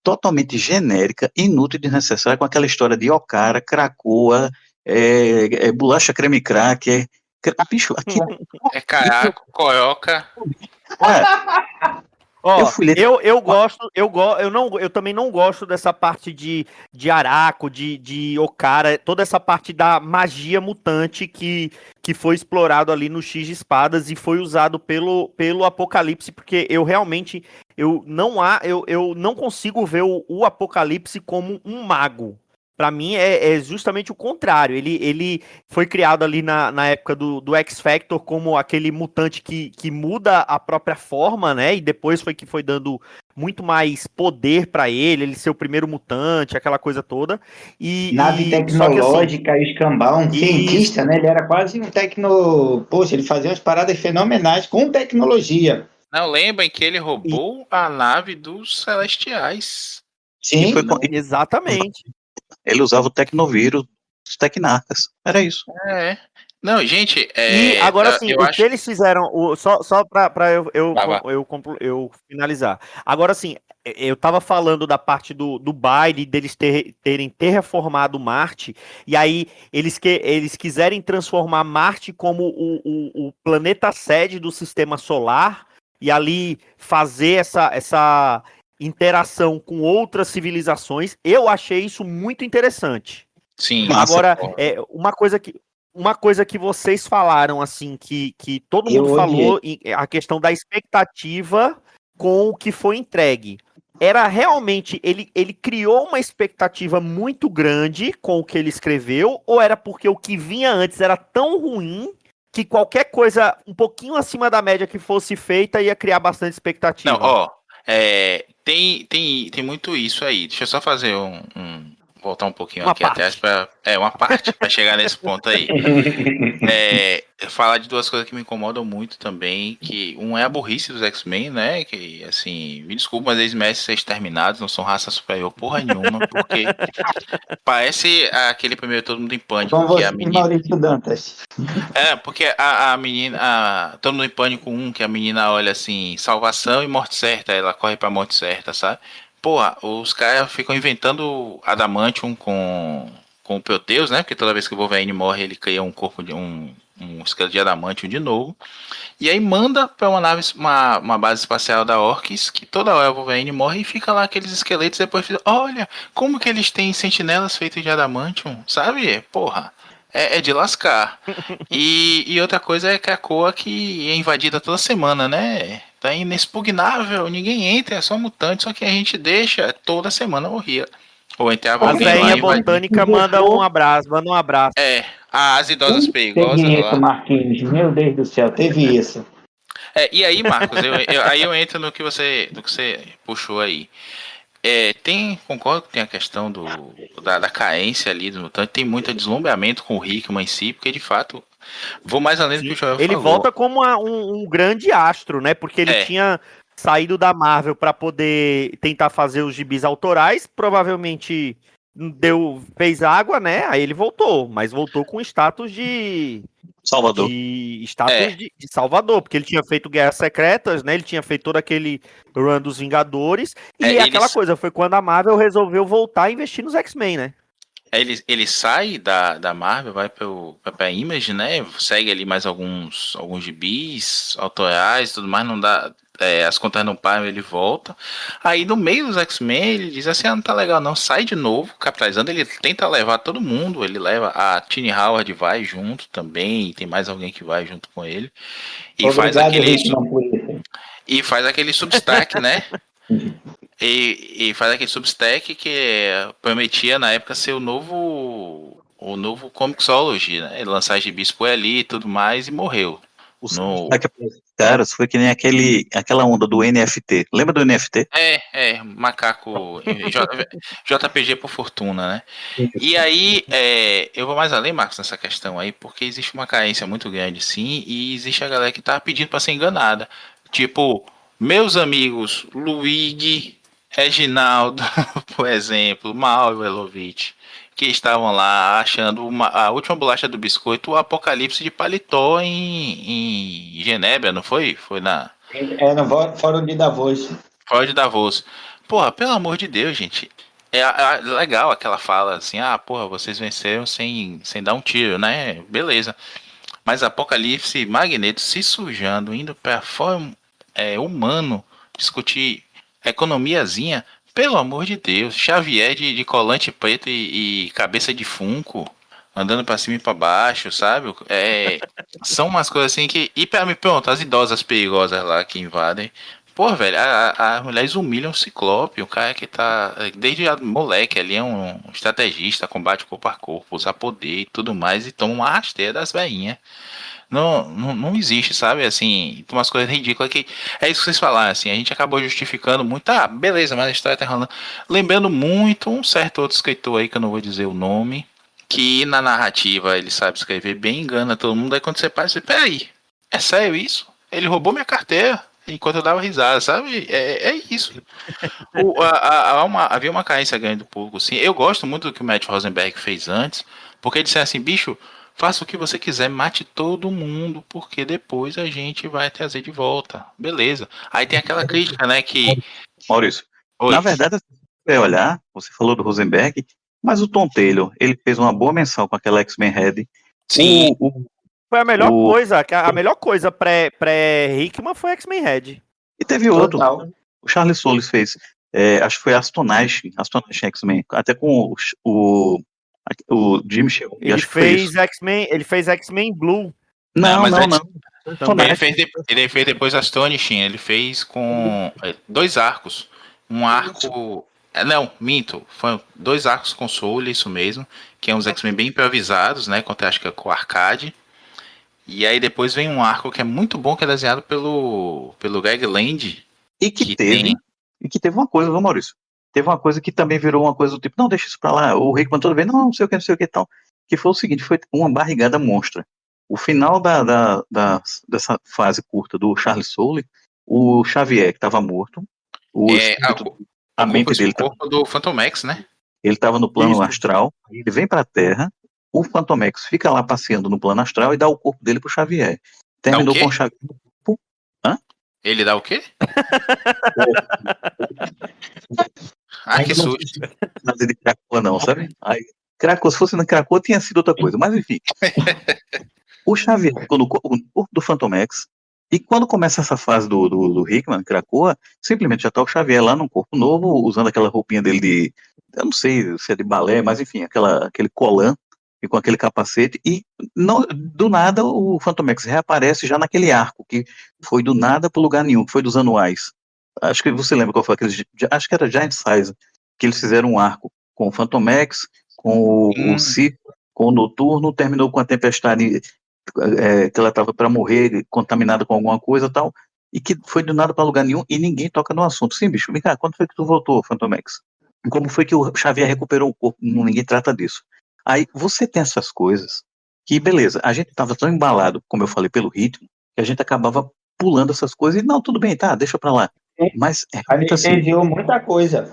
totalmente genérica, inútil e desnecessária, com aquela história de Okara, Krakoa, bolacha creme crack, bicho, aqui. Caraca, Coioca. Ó, eu também não gosto dessa parte de Araco, de Okara, toda essa parte da magia mutante que foi explorado ali no X de Espadas e foi usado pelo Apocalipse, porque eu realmente eu não consigo ver o Apocalipse como um mago. Pra mim é justamente o contrário. Ele foi criado ali na época do X-Factor como aquele mutante que muda a própria forma, né? E depois foi que foi dando muito mais poder pra ele ser o primeiro mutante, aquela coisa toda. Nave tecnológica, assim, escambau, um cientista, né? Ele era quase um Poxa, ele fazia umas paradas fenomenais com tecnologia. Não, lembrem que ele roubou a nave dos Celestiais. Sim, exatamente. Ele usava o Tecnovírus, os Tecnarcas. Era isso. Não, gente, E agora sim, eu acho que eles fizeram, só para eu finalizar. Agora sim, eu tava falando da parte do baile, deles terem terraformado Marte, e aí eles quiserem transformar Marte como o planeta sede do sistema solar, e ali fazer essa interação com outras civilizações. Eu achei isso muito interessante. Sim. Agora, uma coisa que vocês falaram, assim, que todo mundo falou, a questão da expectativa com o que foi entregue. Era realmente, ele criou uma expectativa muito grande com o que ele escreveu, ou era porque o que vinha antes era tão ruim que qualquer coisa um pouquinho acima da média que fosse feita ia criar bastante expectativa. Não, ó, tem muito isso aí. Deixa eu só fazer voltar um pouquinho Uma aqui atrás parte. uma parte para chegar nesse ponto aí. Falar de duas coisas que me incomodam muito também, que um é a burrice dos X-Men, né? Que, assim, me desculpa, mas eles merecem ser exterminados, não são raça superior porra nenhuma, porque parece aquele primeiro Todo Mundo em Pânico, Com que você, a menina... Maurício Dantas. Porque a menina, Todo Mundo em Pânico 1, que a menina olha assim, salvação e morte certa, ela corre pra morte certa, sabe? Porra, os caras ficam inventando Adamantium com o Proteus, né? Porque toda vez que o Wolverine morre, ele cria um corpo de um esqueleto de Adamantium de novo. E aí manda pra uma nave, uma base espacial da Orcs, que toda hora o Wolverine morre e fica lá aqueles esqueletos e depois fica, olha, como que eles têm sentinelas feitas de Adamantium, sabe? Porra. É de lascar. E outra coisa é que a Krakoa que é invadida toda semana, né? Tá inexpugnável, ninguém entra, é só mutante, só que a gente deixa toda semana morrer. Ou entrava A alguém lá veinha e invadia. botânica manda um abraço, As idosas Teve perigosas isso, lá. Marquinhos. Meu Deus do céu, teve isso. E aí, Marcos, aí eu entro no que você puxou aí. Concordo que tem a questão da carência ali do mutante, tem muito deslumbramento com o Hickman em si, porque de fato, vou mais além do que o Joel Ele falou. volta como um grande astro, né? Porque ele tinha saído da Marvel para poder tentar fazer os gibis autorais, provavelmente fez água, né? Aí ele voltou, mas voltou com status Salvador. de Salvador, porque ele tinha feito Guerras Secretas, né? Ele tinha feito todo aquele run dos Vingadores, e aquela coisa, foi quando a Marvel resolveu voltar a investir nos X-Men, né? Ele sai da Marvel, vai pra Image, né? Segue ali mais alguns gibis autorais, tudo mais, não dá. As contas não param, ele volta. Aí no meio dos X-Men, ele diz assim: não tá legal, não. Sai de novo, capitalizando. Ele tenta levar todo mundo. Ele leva a Tini Howard, vai junto também. E tem mais alguém que vai junto com ele. E Obrigado, Hickman, por isso. faz aquele substack, né? E faz aquele Substack que prometia na época ser o novo Comixology, né? Lançar gibis por ali e tudo mais, e morreu. O Substack para esses caras foi que nem aquela onda do NFT. Lembra do NFT? Macaco JPG por fortuna, né? E aí, eu vou mais além, Marcos, nessa questão aí, porque existe uma carência muito grande, sim, e existe a galera que tá pedindo para ser enganada. Tipo, meus amigos Luigi, Reginaldo, por exemplo, Mauro Elovitch, que estavam lá achando a última bolacha do biscoito, o apocalipse de paletó em Genebra, não foi? Foi No Fórum de Davos. Fora de Davos. Porra, pelo amor de Deus, gente. É legal aquela fala assim, porra, vocês venceram sem dar um tiro, né? Beleza. Mas Apocalipse, Magneto se sujando, indo pra fora humano, discutir economiazinha, pelo amor de Deus. Xavier de colante preto e cabeça de funko, andando pra cima e pra baixo, sabe? São umas coisas assim que. E pra mim, pronto, as idosas perigosas lá que invadem. Pô, velho, as mulheres humilham o Ciclope, o cara que tá. Desde moleque ali é um estrategista, combate corpo a corpo, usa poder e tudo mais, e toma uma rasteira das veinhas. Não existe, sabe? Assim, tem umas coisas ridículas que. É isso que vocês falaram, assim, a gente acabou justificando muito. Beleza, mas a história tá rolando. Lembrando muito um certo outro escritor aí, que eu não vou dizer o nome, que na narrativa ele sabe escrever bem, engana todo mundo. Aí quando você para, você, peraí, é sério isso? Ele roubou minha carteira enquanto eu dava risada, sabe? É isso. Havia uma carência grande do público, assim. Eu gosto muito do que o Matt Rosenberg fez antes, porque ele disse assim, bicho, faça o que você quiser, mate todo mundo, porque depois a gente vai trazer de volta. Beleza. Aí tem aquela crítica, né, que... Maurício, Oi. na verdade, se você olhar, você falou do Rosenberg, mas o Tom Taylor, ele fez uma boa menção com aquela X-Men Red. Sim. Foi a melhor coisa, a melhor coisa pré-Hickman foi X-Men Red. E teve outro, Total. o Charles Solis fez, acho que foi Astonishing X-Men, até com o Jimmy Shea. Ele fez X-Men Blue. Não. Ele fez depois Astonishing, ele fez com 2 arcos. Um arco... Não, minto. Foi 2 arcos com Soul, isso mesmo. Que é uns X-Men bem improvisados, né? Contra, acho que é com o Arcade. E aí depois vem um arco que é muito bom, que é desenhado pelo Greg Land. E que Que teve, tem. e que teve uma coisa, viu, Maurício? Teve uma coisa que também virou uma coisa do tipo, não, deixa isso pra lá. O Hickman toda vez, não sei o que, não sei o que e tal. Que foi o seguinte, foi uma barrigada monstra. O final dessa fase curta do Charles Soule, o Xavier, que estava morto, o É, espírito, o a corpo, mente assim, o dele, corpo do Phantom Max, né? ele estava no plano Isso. astral, ele vem pra Terra, o Fantomex fica lá passeando no plano astral e dá o corpo dele pro Xavier. Dá o Terminou com o quê? Xavier. Hã? Ele dá o quê? Ah, que Ainda não susto. tinha fase de Krakoa, não, sabe? Aí, Krakoa, se fosse na Krakoa, tinha sido outra coisa. Mas enfim, o Xavier ficou no corpo do Fantomex. E quando começa essa fase do Hickman, Krakoa, simplesmente já tá o Xavier lá num corpo novo, usando aquela roupinha dele de. Eu não sei se é de balé, mas enfim, aquele colã e com aquele capacete. E não, do nada o Fantomex reaparece já naquele arco, que foi do nada pro lugar nenhum, que foi dos anuais. Acho que você lembra qual foi aquele. Acho que era Giant Size, que eles fizeram um arco com o Fantomex, com o Hum, Circo, com o Noturno, terminou com a Tempestade, que ela estava para morrer, contaminada com alguma coisa e tal, e que foi do nada para lugar nenhum e ninguém toca no assunto. Sim, bicho, vem cá, quando foi que tu voltou, Fantomex? Como foi que o Xavier recuperou o corpo? Ninguém trata disso. Aí você tem essas coisas que, beleza, a gente estava tão embalado, como eu falei, pelo ritmo, que a gente acabava pulando essas coisas e, não, tudo bem, tá, deixa pra lá. Mas é realmente assim, Anestesiou muita coisa.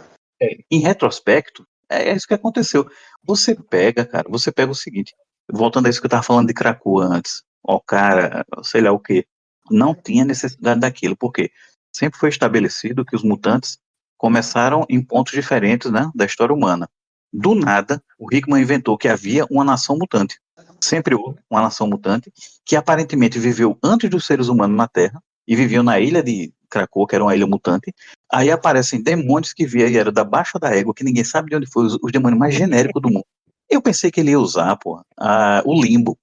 em retrospecto, é isso que aconteceu. Você pega, cara, você pega o seguinte, voltando a isso que eu tava falando de Krakoa antes, ó, cara, sei lá o que, não tinha necessidade daquilo, porque sempre foi estabelecido que os mutantes começaram em pontos diferentes, né, da história humana. Do nada, o Hickman inventou que havia uma nação mutante. Sempre houve uma nação mutante que aparentemente viveu antes dos seres humanos na Terra e viviam na ilha de Krakoa, que era uma ilha mutante. Aí aparecem demônios que vieram da baixa da égua, que ninguém sabe de onde foi, os demônios mais genéricos do mundo. Eu pensei que ele ia usar, pô, o limbo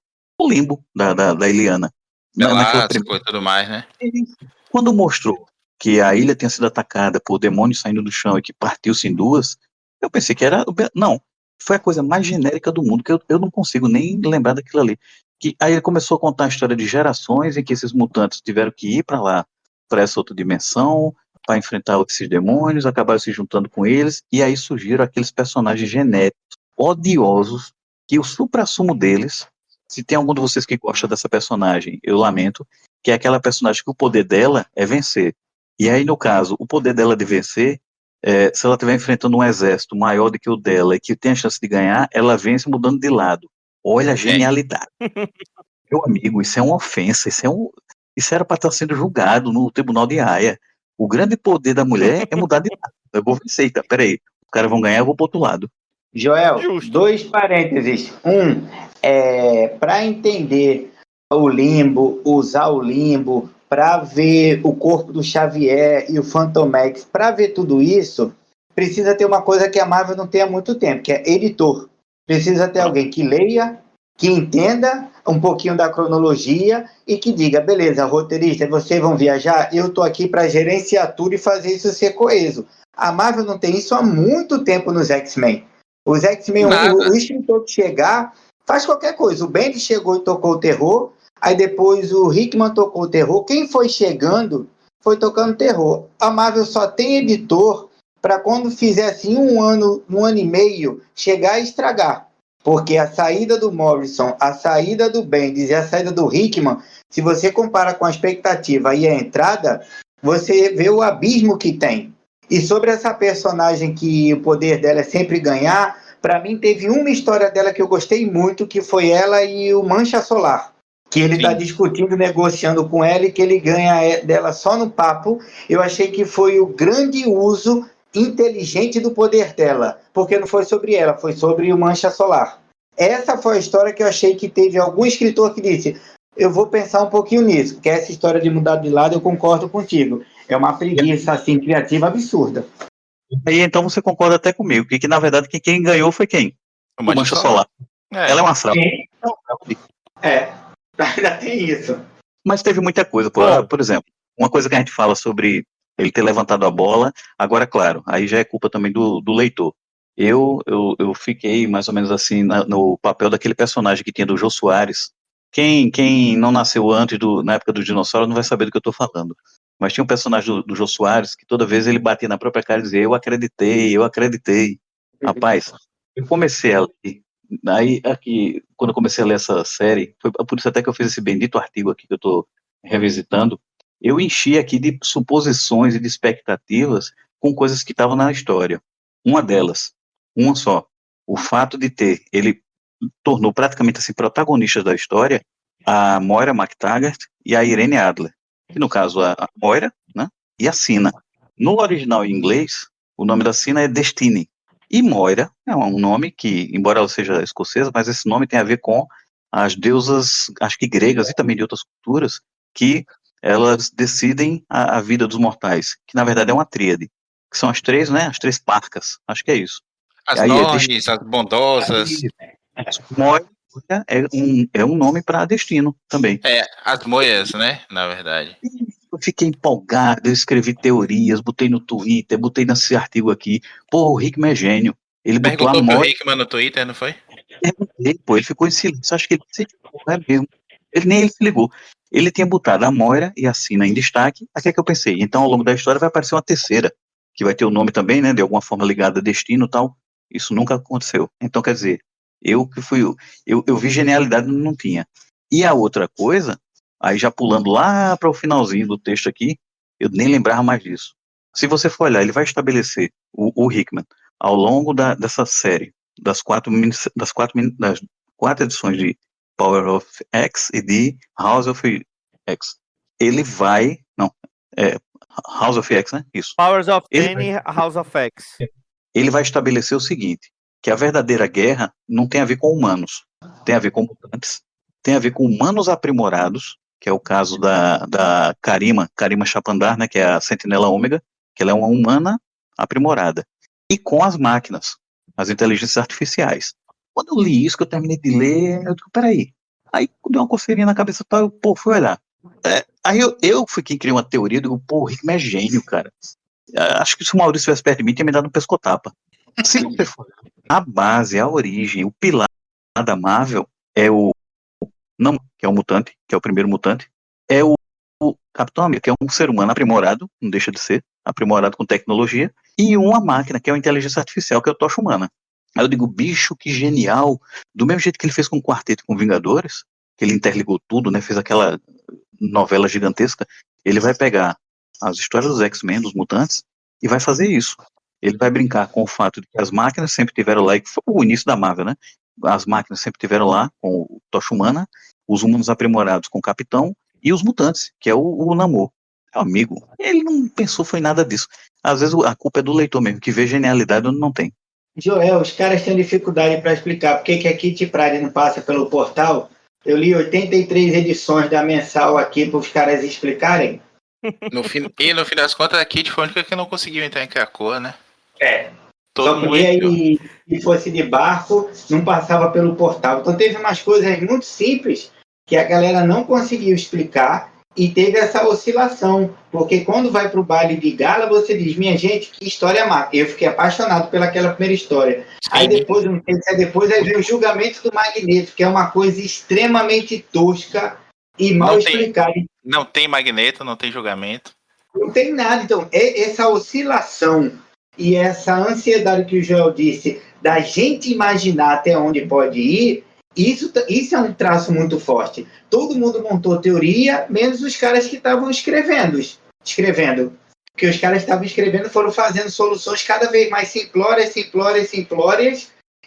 da Iliana. Naquela Pelasco primeira. e tudo mais, né? Quando mostrou que a ilha tinha sido atacada por demônios saindo do chão e que partiu-se em duas, eu pensei que era. Não, foi a coisa mais genérica do mundo, que eu não consigo nem lembrar daquilo ali. Que, aí ele começou a contar a história de gerações em que esses mutantes tiveram que ir para lá, para essa outra dimensão, para enfrentar esses demônios, acabaram se juntando com eles, e aí surgiram aqueles personagens genéricos, odiosos, que o suprassumo deles, se tem algum de vocês que gosta dessa personagem, eu lamento, que é aquela personagem que o poder dela é vencer. E aí, no caso, o poder dela de vencer, se ela estiver enfrentando um exército maior do que o dela e que tem a chance de ganhar, ela vence mudando de lado. Olha a É. genialidade. Meu amigo, isso é uma ofensa, isso era para estar sendo julgado no tribunal de Haia. O grande poder da mulher é mudar de lado. Eu vou vencer, tá? Peraí, os caras vão ganhar, eu vou pro outro lado. Joel, Justo. dois parênteses. Para entender o limbo, usar o limbo, para ver o corpo do Xavier e o Fantomex, para ver tudo isso, precisa ter uma coisa que a Marvel não tem há muito tempo, que é editor. Precisa ter alguém que leia, que entenda um pouquinho da cronologia e que diga, beleza, roteirista, vocês vão viajar, eu estou aqui para gerenciar tudo e fazer isso ser coeso. A Marvel não tem isso há muito tempo nos X-Men. Os X-Men, o Nada. escritor que chegar, faz qualquer coisa. O Bendis chegou e tocou o terror, aí depois o Hickman tocou o terror. Quem foi chegando foi tocando terror. A Marvel só tem editor para quando fizer assim um ano e meio, chegar e estragar. Porque a saída do Morrison, a saída do Bendis e a saída do Hickman, se você compara com a expectativa e a entrada, você vê o abismo que tem. E sobre essa personagem que o poder dela é sempre ganhar, para mim teve uma história dela que eu gostei muito, que foi ela e o Mancha Solar. Que ele está Sim. discutindo, negociando com ela e que ele ganha dela só no papo. Eu achei que foi o grande uso inteligente do poder dela, porque não foi sobre ela, foi sobre o Mancha Solar. Essa foi a história que eu achei que teve algum escritor que disse: eu vou pensar um pouquinho nisso, porque essa história de mudar de lado eu concordo contigo. É uma preguiça assim criativa absurda. Aí então você concorda até comigo, que na verdade quem ganhou foi quem? O O Mancha Mancha Solar. Solar. Ela é É. uma fraude. Sim, ainda tem isso. Mas teve muita coisa. Bom, Por exemplo, uma coisa que a gente fala sobre ele ter levantado a bola, agora, claro, aí já é culpa também do leitor. Eu fiquei mais ou menos assim no papel daquele personagem que tinha do Jô Soares, Quem não nasceu antes na época do dinossauro não vai saber do que eu tô falando. Mas tinha um personagem do Jô Soares que toda vez ele batia na própria cara e dizia, eu acreditei, eu acreditei. Rapaz, eu comecei a ler, aí aqui, quando eu comecei a ler essa série, foi por isso até que eu fiz esse bendito artigo aqui que eu tô revisitando, eu enchi aqui de suposições e de expectativas com coisas que estavam na história. Uma delas, uma só, o fato de ele tornou praticamente assim protagonistas da história a Moira MacTaggert e a Irene Adler, que no caso a Moira, né, e a Sina. No original em inglês, o nome da Sina é Destiny. E Moira é um nome que, embora ela seja escocesa, mas esse nome tem a ver com as deusas, acho que gregas e também de outras culturas, que elas decidem a vida dos mortais, que na verdade é uma tríade, que são as três, né, as três parcas, acho que é isso. As Aí é Nornes, as bondosas. Moira é um nome para destino também. As moias, né? Na verdade. Eu fiquei empolgado, eu escrevi teorias, botei no Twitter, botei nesse artigo aqui. Pô, o Hickman é gênio. Ele botou a Perguntou pro Moira, Hickman no Twitter, não foi? pô, ele ficou em silêncio, acho que ele se é mesmo. Nem ele se ligou. Ele tinha botado a Moira e a Sina em destaque, até que eu pensei, então ao longo da história vai aparecer uma terceira, que vai ter o nome também, né, de alguma forma ligada a destino e tal. Isso nunca aconteceu. Então, quer dizer, eu que fui, eu vi genialidade, não tinha. E a outra coisa, aí já pulando lá para o finalzinho do texto aqui, eu nem lembrava mais disso. Se você for olhar, ele vai estabelecer o Hickman ao longo dessa série, das quatro edições de Power of X e de House of X. Ele vai, não, é House of X, né? Isso. Powers of Ele Ten e House of X. ele vai estabelecer o seguinte, que a verdadeira guerra não tem a ver com humanos, tem a ver com mutantes, tem a ver com humanos aprimorados, que é o caso da Karima Chapandar, né, que é a Sentinela Ômega, que ela é uma humana aprimorada, e com as máquinas, as inteligências artificiais. Quando eu li isso, que eu terminei de ler, eu digo, peraí, aí deu uma coceirinha na cabeça, eu, pô, fui olhar. Aí eu fui quem criou uma teoria, eu digo, pô, o Rickman é gênio, cara. Acho que se o Maurício estivesse perto de mim, tinha me dado um pescotapa. Se você for a base, a origem, o pilar da Marvel é não, que é o mutante, que é o primeiro mutante, é o Capitão América, que é um ser humano aprimorado, não deixa de ser, aprimorado com tecnologia, e uma máquina, que é uma inteligência artificial, que é o Tocha Humana. Aí eu digo, bicho, que genial. Do mesmo jeito que ele fez com o Quarteto e com Vingadores, que ele interligou tudo, né, fez aquela novela gigantesca, ele vai pegar as histórias dos X-Men, dos mutantes, e vai fazer isso. Ele vai brincar com o fato de que as máquinas sempre tiveram lá, e que foi o início da Marvel, né? As máquinas sempre tiveram lá, com o Tocha Humana, os humanos aprimorados com o Capitão, e os mutantes, que é o Namor. Meu amigo, ele não pensou foi nada disso. Às vezes a culpa é do leitor mesmo, que vê genialidade onde não tem. Joel, os caras têm dificuldade para explicar por que a Kitty Pryde não passa pelo portal. Eu li 83 edições da mensal aqui para os caras explicarem. No fim das contas, a Kit foi a única que não conseguiu entrar em Krakoa, né? Só Todo mundo podia entrou. ir, se fosse de barco, não passava pelo portal. Então teve umas coisas muito simples que a galera não conseguiu explicar e teve essa oscilação. Porque quando vai para o baile de gala, você diz, minha gente, que história má. Eu fiquei apaixonado pelaquela primeira história. Aí depois, não sei se é depois, aí vem o julgamento do Magneto, que é uma coisa extremamente tosca e mal explicada. Não tem Magneto, não tem julgamento. Não tem nada. Então, essa oscilação e essa ansiedade que o Joel disse, da gente imaginar até onde pode ir, isso é um traço muito forte. Todo mundo montou teoria, menos os caras que estavam escrevendo. Porque os caras que estavam escrevendo foram fazendo soluções cada vez mais simplórias,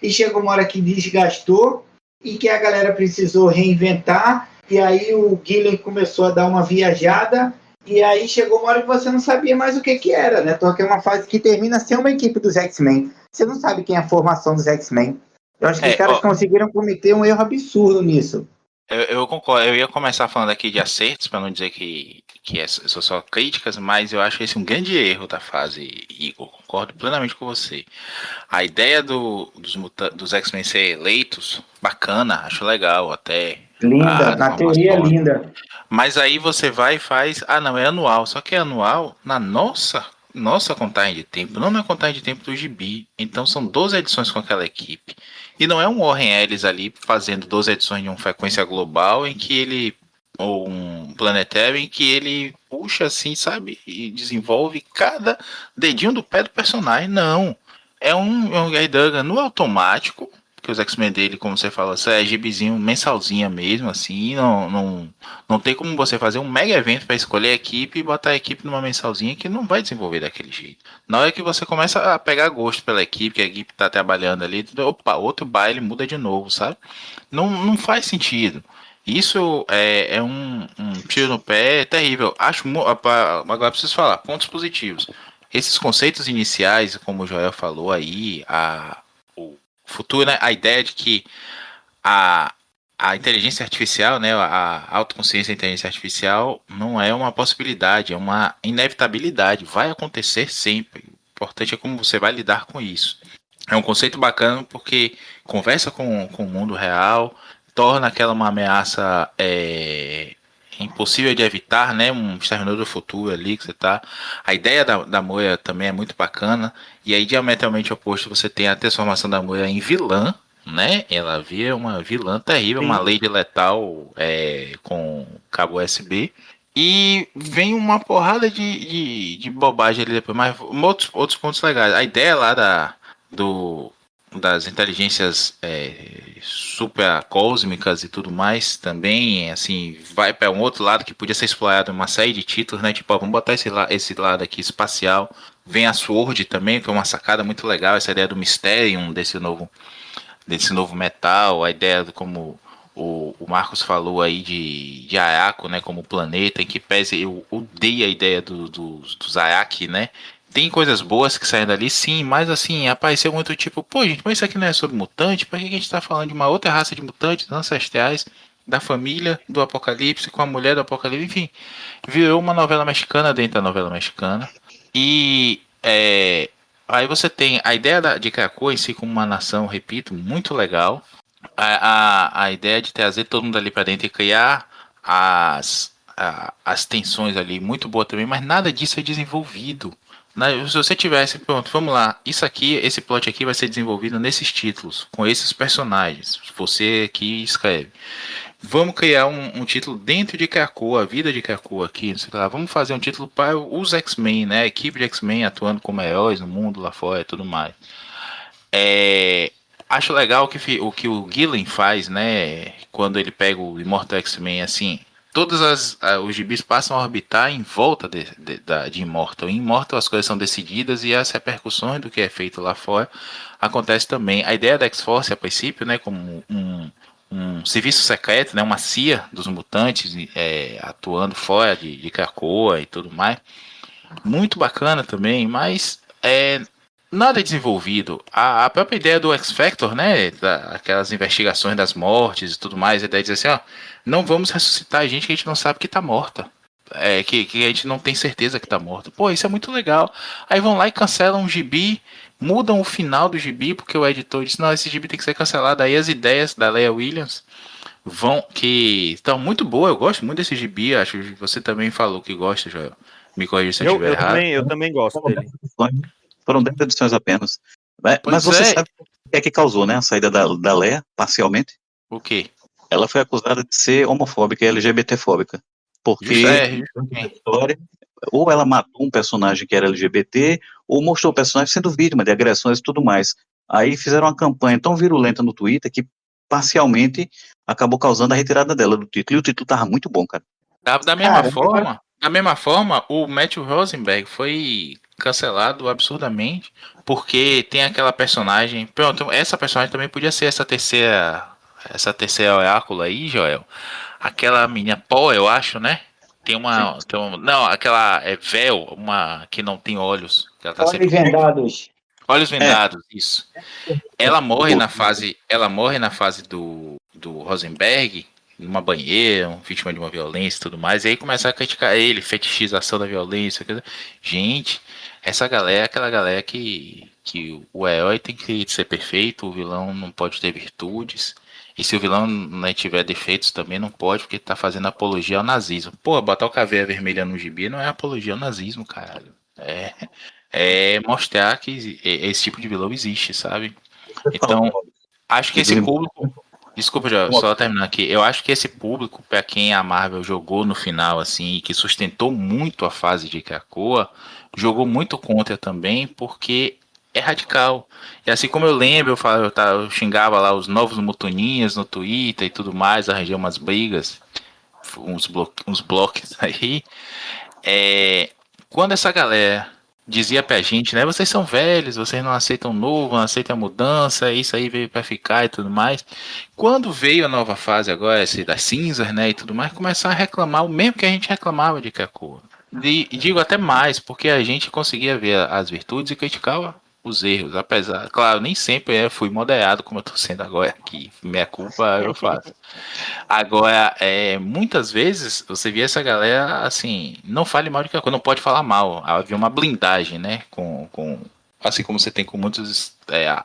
e chegou uma hora que desgastou e que a galera precisou reinventar, e aí o Gillen começou a dar uma viajada, e aí chegou uma hora que você não sabia mais o que era, né? Então, que é uma fase que termina sem uma equipe dos X-Men. Você não sabe quem é a formação dos X-Men. Eu acho que os caras conseguiram cometer um erro absurdo nisso. Eu concordo. Eu ia começar falando aqui de acertos, para não dizer que são só críticas, mas eu acho esse um grande erro da fase, Igor. Concordo plenamente com você. A ideia dos X-Men ser eleitos, bacana, acho legal até. Linda, na teoria é linda. Mas aí você vai e faz, não, é anual. Só que é anual na nossa nossa contagem de tempo não é a contagem de tempo do gibi. Então são 12 edições com aquela equipe. E não é um Warren Ellis ali fazendo 12 edições de uma frequência global em que ele. Ou um planetário em que ele puxa assim, sabe? E desenvolve cada dedinho do pé do personagem. Não. É um Guy Duggan no automático. Que os X-Men dele, como você fala, é gibizinho mensalzinha mesmo, assim. Não tem como você fazer um mega evento para escolher a equipe e botar a equipe numa mensalzinha que não vai desenvolver daquele jeito. Na hora que você começa a pegar gosto pela equipe, que a equipe tá trabalhando ali, opa, outro baile muda de novo, sabe? Não faz sentido. Isso é um tiro no pé terrível. Agora preciso falar, pontos positivos. Esses conceitos iniciais, como o Joel falou aí, o futuro, né, a ideia de que a, a inteligência artificial, né, a autoconsciência da inteligência artificial não é uma possibilidade, é uma inevitabilidade, vai acontecer sempre. O importante é como você vai lidar com isso. É um conceito bacana porque conversa com o mundo real, torna aquela uma ameaça impossível de evitar, né? Um exterminador do futuro ali que você tá. A ideia da Moira também é muito bacana. E aí, diametralmente oposto, você tem a transformação da Moira em vilã, né? Ela vira uma vilã terrível, Sim. uma Lady Letal com cabo USB. E vem uma porrada de bobagem ali depois, mas outros pontos legais. A ideia lá das inteligências super cósmicas e tudo mais também, assim, vai para um outro lado que podia ser explorado em uma série de títulos, né? Tipo, ó, vamos botar esse lado aqui espacial. Vem a Sword também, que é uma sacada muito legal, essa ideia do Mysterium desse novo metal, a ideia de como o Marcos falou aí de Ayako, né, como planeta, em que pese eu odeio a ideia dos Ayaki, né? Tem coisas boas que saem dali, sim, mas assim, apareceu muito tipo, pô, gente, mas isso aqui não é sobre mutante? Por que a gente tá falando de uma outra raça de mutantes ancestrais, da família do Apocalipse, com a mulher do Apocalipse, enfim, virou uma novela mexicana dentro da novela mexicana. E aí você tem a ideia de Krakoa em si como uma nação, repito, muito legal. A ideia de trazer todo mundo ali para dentro e criar as tensões ali, muito boa também, mas nada disso é desenvolvido. Se você tivesse, pronto, vamos lá, isso aqui, esse plot aqui vai ser desenvolvido nesses títulos, com esses personagens, você que escreve. Vamos criar um título dentro de Krakoa, a vida de Krakoa aqui, não sei lá. Vamos fazer um título para os X-Men, né? A equipe de X-Men atuando como heróis no mundo lá fora e tudo mais. Acho legal o que o Gillen faz, né? Quando ele pega o Immortal X-Men, assim, todos os gibis passam a orbitar em volta de Immortal. Em Immortal as coisas são decididas e as repercussões do que é feito lá fora acontece também. A ideia da X-Force, a princípio, né, como um serviço secreto, né, uma CIA dos mutantes atuando fora de Krakoa e tudo mais. Muito bacana também, mas nada é desenvolvido. A própria ideia do X-Factor, né, aquelas investigações das mortes e tudo mais, a ideia de dizer assim, ó, não vamos ressuscitar gente que a gente não sabe que tá morta. Que a gente não tem certeza que tá morta. Pô, isso é muito legal. Aí vão lá e cancelam um gibi, mudam o final do gibi, porque o editor disse, não, esse gibi tem que ser cancelado. Aí as ideias da Leah Williams que estão muito boas, eu gosto muito desse gibi, acho que você também falou que gosta, Joel. Me corrija se eu estiver errado. Eu também gosto dele. Foram 10 edições apenas. Mas Pois você é. sabe o que é que causou, né? A saída da Leia, parcialmente. O quê? Ela foi acusada de ser homofóbica e LGBTfóbica. Porque na história, ou ela matou um personagem que era LGBT, ou mostrou o personagem sendo vítima de agressões e tudo mais. Aí fizeram uma campanha tão virulenta no Twitter que parcialmente acabou causando a retirada dela do título. E o título tava muito bom, cara. Da mesma forma, o Matthew Rosenberg foi cancelado absurdamente porque tem aquela personagem. Pronto, essa personagem também podia ser essa terceira oráculo aí, Joel. Aquela menina Paul, eu acho, né? Não, aquela Vel, uma que não tem olhos. Que ela tá Olhos vendados. Olhos vendados, isso. Ela morre na fase do Rosenberg, numa banheira, vítima de uma violência e tudo mais, e aí começa a criticar ele, fetichização da violência. Gente, essa galera é aquela galera que o herói tem que ser perfeito, o vilão não pode ter virtudes, e se o vilão não tiver defeitos também não pode, porque tá fazendo apologia ao nazismo. Pô, botar o caveira vermelha no gibi não é apologia ao nazismo, caralho. É mostrar que esse tipo de vilão existe, sabe? Você fala, Então, acho que o esse desenvolvimento. público. Desculpa, já, só terminar aqui. Eu acho que esse público, pra quem a Marvel jogou no final, assim, e que sustentou muito a fase de Krakoa, jogou muito contra também, porque é radical. E assim como eu lembro, eu xingava lá os novos mutuninhas no Twitter e tudo mais, arranjei umas brigas, uns blocos aí. É, quando essa galera dizia pra gente, né? Vocês são velhos, vocês não aceitam novo, não aceitam a mudança, isso aí veio pra ficar e tudo mais. Quando veio a nova fase agora, esse das cinzas, né? E tudo mais, começaram a reclamar o mesmo que a gente reclamava de Krakoa. E digo até mais, porque a gente conseguia ver as virtudes e criticava os erros, apesar, claro, nem sempre fui moderado como eu tô sendo agora aqui. Minha culpa eu faço. Agora, muitas vezes você via essa galera assim, não fale mal de qualquer coisa, não pode falar mal. Havia uma blindagem, né? Assim como você tem com muitos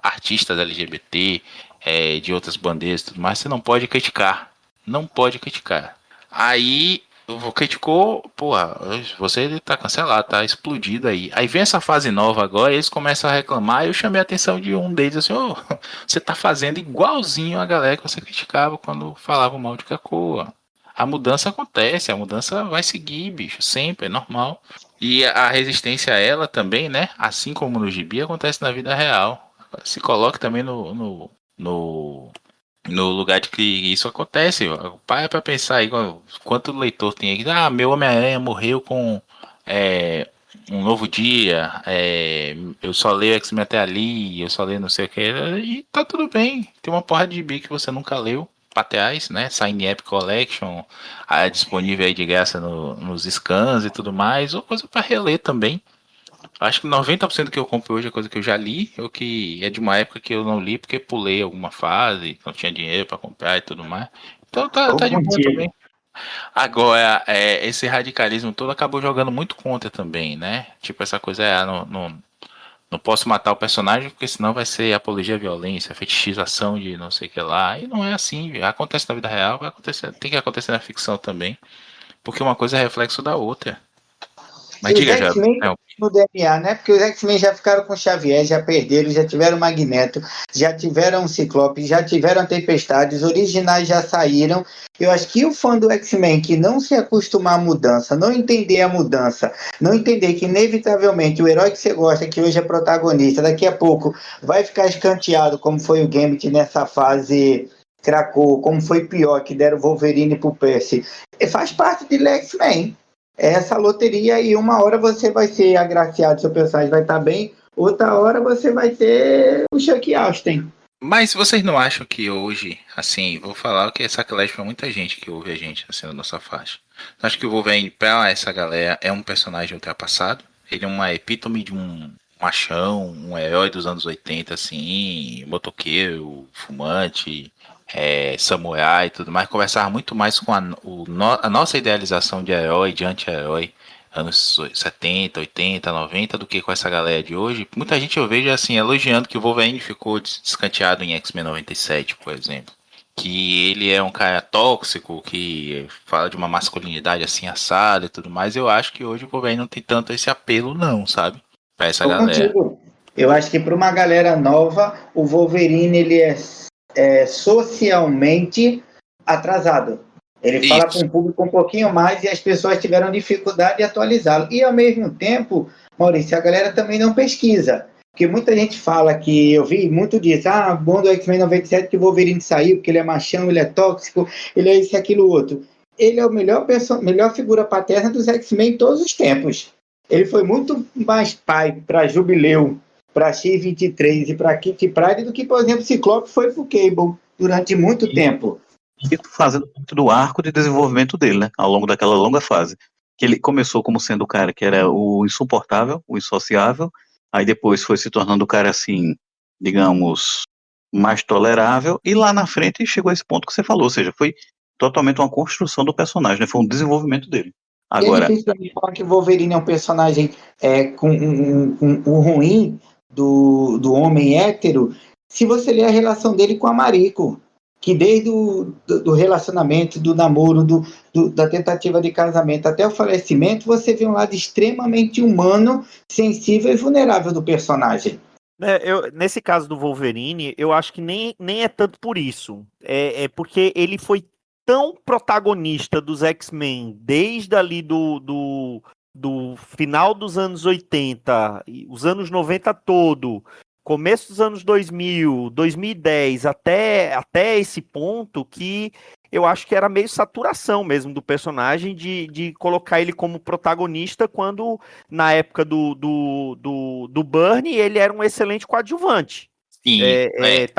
artistas LGBT, de outras bandeiras e tudo mais, você não pode criticar. Não pode criticar. Aí criticou, porra, você tá cancelado, tá explodido aí. Aí vem essa fase nova agora, eles começam a reclamar, e eu chamei a atenção de um deles assim, ô, você tá fazendo igualzinho a galera que você criticava quando falava mal de Krakoa. A mudança acontece, a mudança vai seguir, bicho, sempre, é normal. E a resistência a ela também, né? Assim como no gibi, acontece na vida real. Se coloque também no lugar de que isso acontece. Para pra pensar aí quanto leitor tem aqui. Ah, meu Homem-Aranha morreu com é, um novo dia. Eu só leio X-Men até ali. Eu só leio não sei o que. E tá tudo bem. Tem uma porra de gibi que você nunca leu. Pateais, né? Sign Up Collection. Disponível aí de graça nos scans e tudo mais. Ou coisa para reler também. Acho que 90% do que eu compro hoje é coisa que eu já li, ou que é de uma época que eu não li porque pulei alguma fase, não tinha dinheiro pra comprar e tudo mais. Então tá de boa Contigo. também. Agora, esse radicalismo todo acabou jogando muito contra também, né? Tipo, essa coisa não posso matar o personagem porque senão vai ser apologia à violência, fetichização de não sei o que lá. E não é assim, acontece na vida real, vai acontecer, tem que acontecer na ficção também, porque uma coisa é reflexo da outra. Mas E os diga já. X-Men no DNA, né? Porque os X-Men já ficaram com Xavier, já perderam, já tiveram Magneto, já tiveram Ciclope, já tiveram a Tempestade, os originais já saíram. Eu acho que o fã do X-Men que não se acostumar à mudança, não entender a mudança, não entender que inevitavelmente o herói que você gosta, que hoje é protagonista, daqui a pouco vai ficar escanteado, como foi o Gambit nessa fase Krakow, como foi pior que deram o Wolverine pro Percy. Faz parte de X-Men essa loteria e uma hora você vai ser agraciado, seu personagem vai estar bem, outra hora você vai ter o Chuck Austin. Mas vocês não acham que hoje, assim, vou falar que é sacrilégio pra muita gente que ouve a gente, assim, na nossa faixa. Você acha que o Wolverine, pra essa galera, é um personagem ultrapassado? Ele é uma epítome de um machão, um herói dos anos 80, assim, motoqueiro, fumante, samurai e tudo mais. Conversava muito mais com a nossa idealização de herói, de anti-herói anos 70, 80, 90 do que com essa galera de hoje. Muita gente eu vejo assim elogiando que o Wolverine ficou descanteado em X-Men 97, por exemplo. Que ele é um cara tóxico, que fala de uma masculinidade assim assada e tudo mais. Eu acho que hoje o Wolverine não tem tanto esse apelo, não, sabe? Pra essa Estou galera. contigo. Eu acho que para uma galera nova, o Wolverine ele é socialmente atrasado. Ele fala com Isso. um público um pouquinho mais e as pessoas tiveram dificuldade de atualizá-lo. E ao mesmo tempo, Maurício, a galera também não pesquisa. Porque muita gente fala que, eu vi muito disso, bom do X-Men 97 que o Wolverine saiu, porque ele é machão, ele é tóxico, ele é isso e aquilo outro. Ele é o melhor figura paterna dos X-Men em todos os tempos. Ele foi muito mais pai para Jubileu, para X-23 e para Kitty Pryde do que, por exemplo, Ciclope foi para o Cable durante muito tempo. E fazendo parte do arco de desenvolvimento dele, né? Ao longo daquela longa fase. Que ele começou como sendo o cara que era o insuportável, o insociável, aí depois foi se tornando o cara assim, digamos, mais tolerável, e lá na frente chegou a esse ponto que você falou, ou seja, foi totalmente uma construção do personagem, né? Foi um desenvolvimento dele. E é Agora, difícil pra mim falar que o Wolverine é um personagem com o ruim do homem hétero, se você ler a relação dele com a Mariko. que desde do relacionamento, do namoro, da tentativa de casamento até o falecimento, você vê um lado extremamente humano, sensível e vulnerável do personagem. Nesse caso do Wolverine, eu acho que nem é tanto por isso. É porque ele foi tão protagonista dos X-Men desde ali do final dos anos 80, os anos 90 todo, começo dos anos 2000, 2010, até esse ponto que eu acho que era meio saturação mesmo do personagem de colocar ele como protagonista quando na época do Burnie, ele era um excelente coadjuvante. Sim,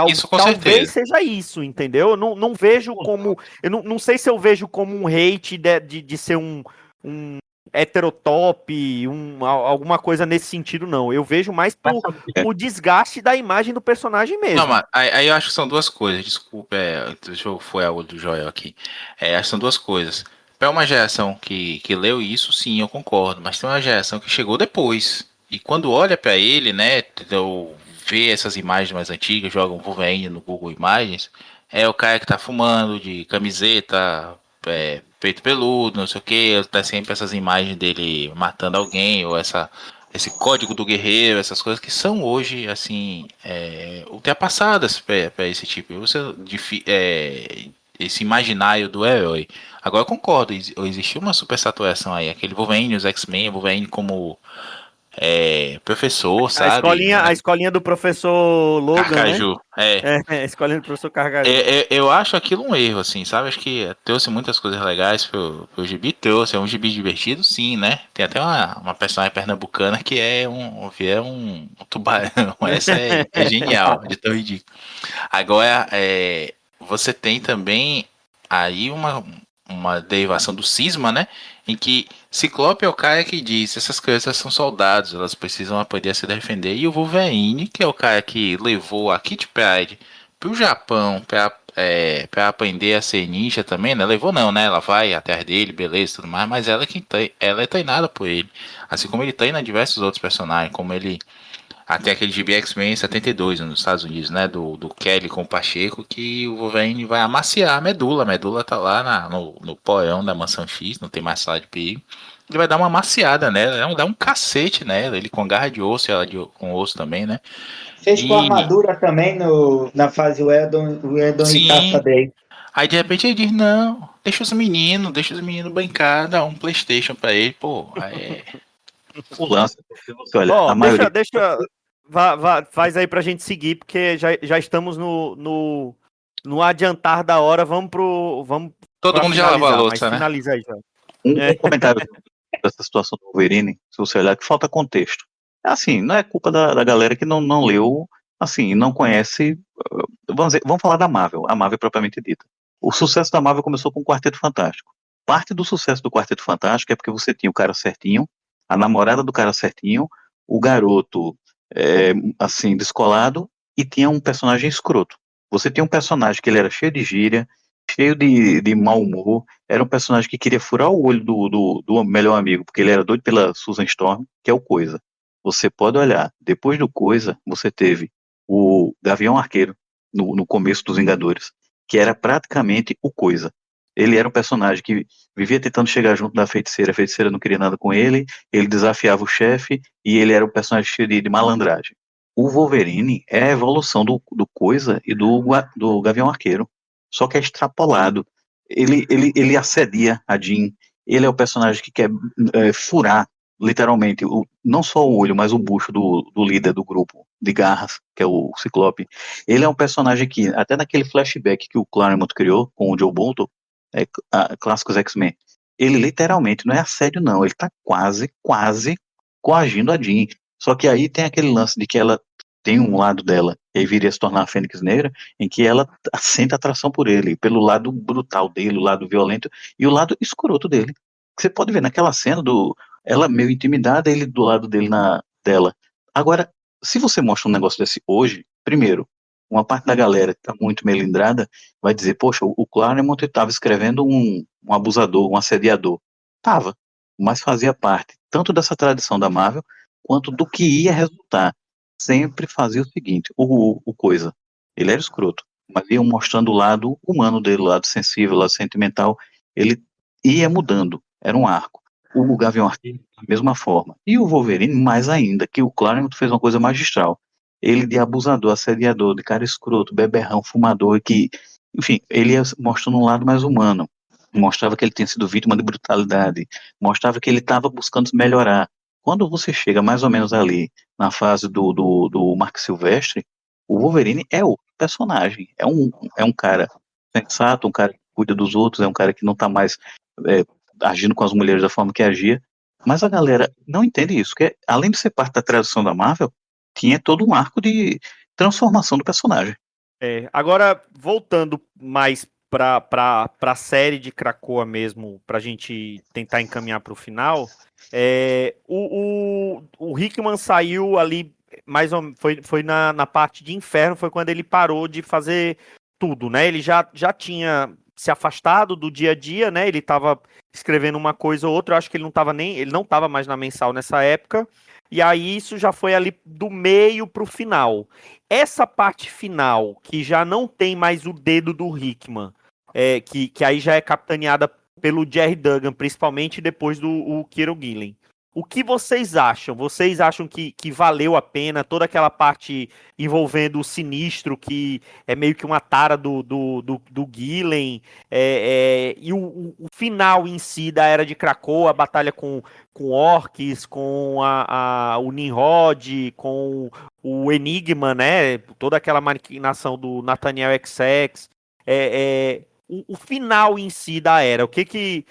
isso com Talvez certeza. seja isso, entendeu? Eu não vejo como. Eu não sei se eu vejo como um hate de ser um heterotop, alguma coisa nesse sentido, não. Eu vejo mais por desgaste da imagem do personagem Não, mesmo. mas aí eu acho que são duas coisas. Desculpa, deixa eu folhear o olho do Joel aqui. Acho que são duas coisas. Para uma geração que leu isso, sim, eu concordo. Mas tem uma geração que chegou depois. E quando olha para ele, né, ou vê essas imagens mais antigas, joga um Wolverine no Google Imagens, é o cara que tá fumando de camiseta, peito peludo, não sei o que, tá sempre essas imagens dele matando alguém, ou esse código do guerreiro, essas coisas que são hoje, assim, ultrapassadas para esse tipo. Esse imaginário do herói. Agora eu concordo, existiu uma super saturação aí. Aquele Wolverine, os X-Men, Wolverine como professor, sabe? A escolinha do professor Logan, né? Carcaju. A escolinha do professor Carcaju. Eu acho aquilo um erro, assim, sabe? Acho que trouxe muitas coisas legais pro gibi, trouxe. É um gibi divertido, sim, né? Tem até uma personagem pernambucana que é um tubarão. Essa é genial, de tão ridículo. Agora, você tem também aí uma derivação do cisma, né? Em que Ciclope é o cara que diz: essas crianças são soldados, elas precisam aprender a se defender. E o Wolverine, que é o cara que levou a Kitty Pryde pro Japão pra aprender a ser ninja também, né? Levou não, né? Ela vai atrás dele, beleza, tudo mais, mas ela é treinada por ele. Assim como ele treina diversos outros personagens, como ele até aquele GB X-Men 72 nos Estados Unidos, né? Do Kelly com o Pacheco, que o Wolverine vai amaciar a Medula. A Medula tá lá no porão da Mansão X, não tem mais sala de perigo. Ele vai dar uma amaciada nela, dar um cacete nela, ele com garra de osso e ela com osso também, né? Fez com E armadura também na fase o Edon e sim, Caça Day. aí de repente ele diz: não, deixa os meninos brincar, dá um PlayStation pra ele, pô. O lance, olha, Ó, a maioria. faz aí pra gente seguir, porque já estamos no adiantar da hora. Vamos Todo pra mundo já lavou a finalizar, mas louça, né? finaliza aí já. Um comentário dessa situação do Wolverine, se você olhar, que falta contexto. Assim, não é culpa da galera que não leu, assim, não conhece. Vamos falar da Marvel, a Marvel propriamente dita. O sucesso da Marvel começou com o Quarteto Fantástico. Parte do sucesso do Quarteto Fantástico é porque você tinha o cara certinho, a namorada do cara certinho, o garoto, assim, descolado, e tinha um personagem escroto. Você tinha um personagem que ele era cheio de gíria, cheio de mau humor, era um personagem que queria furar o olho do melhor amigo, porque ele era doido pela Susan Storm, que é o Coisa. Você pode olhar, depois do Coisa, você teve o Gavião Arqueiro, no começo dos Vingadores, que era praticamente o Coisa. Ele era um personagem que vivia tentando chegar junto da feiticeira, a feiticeira não queria nada com ele desafiava o chefe, e ele era um personagem cheio de malandragem. O Wolverine é a evolução do Coisa e do Gavião Arqueiro, só que é extrapolado. Ele assedia a Jean, ele é o personagem que quer furar, literalmente, não só o olho, mas o bucho do líder do grupo de garras, que é o Ciclope. Ele é um personagem que, até naquele flashback que o Claremont criou com o Joe Bolton, clássicos X-Men, ele literalmente não é assédio, não, ele tá quase coagindo a Jean. Só que aí tem aquele lance de que ela tem um lado dela, e aí viria a se tornar a Fênix Negra, em que ela sente atração por ele, pelo lado brutal dele, o lado violento, e o lado escroto dele. Você pode ver naquela cena ela meio intimidada, ele do lado dela. Agora, se você mostra um negócio desse hoje, primeiro, uma parte da galera que está muito melindrada vai dizer: poxa, o Claremont estava escrevendo um abusador, um assediador. Tava, mas fazia parte tanto dessa tradição da Marvel, quanto do que ia resultar. Sempre fazia o seguinte: o Coisa, ele era escroto, mas iam mostrando o lado humano dele, o lado sensível, o lado sentimental. Ele ia mudando, era um arco. O Gavião Arqueiro, da mesma forma. E o Wolverine, mais ainda, que o Claremont fez uma coisa magistral. Ele de abusador, assediador, de cara escroto, beberrão, fumador, que, enfim, ele ia mostrando um lado mais humano. Mostrava que ele tinha sido vítima de brutalidade, mostrava que ele estava buscando se melhorar. Quando você chega mais ou menos ali, na fase do Mark Silvestre, o Wolverine é outro personagem. É um cara sensato, um cara que cuida dos outros, é um cara que não está mais é, agindo com as mulheres da forma que agia. Mas a galera não entende isso, que além de ser parte da tradução da Marvel, tinha todo um arco de transformação do personagem. Agora, voltando mais pra série de Krakoa mesmo, pra gente tentar encaminhar pro final, o Hickman saiu ali, foi na parte de Inferno, foi quando ele parou de fazer tudo, né? Ele já tinha se afastado do dia a dia, né? Ele estava escrevendo uma coisa ou outra, eu acho que ele não estava mais na Mensal nessa época, e aí isso já foi ali do meio pro final. Essa parte final, que já não tem mais o dedo do Hickman, que aí já é capitaneada pelo Jerry Duggan, principalmente depois do Kieron Gillen. O que vocês acham? Vocês acham que valeu a pena toda aquela parte envolvendo o Sinistro, que é meio que uma tara do Gillen, e o final em si da Era de Krakoa, a batalha com orcs, com o Nimrod, com o Enigma, né? Toda aquela maquinação do Nathaniel XX. O final em si da Era, o que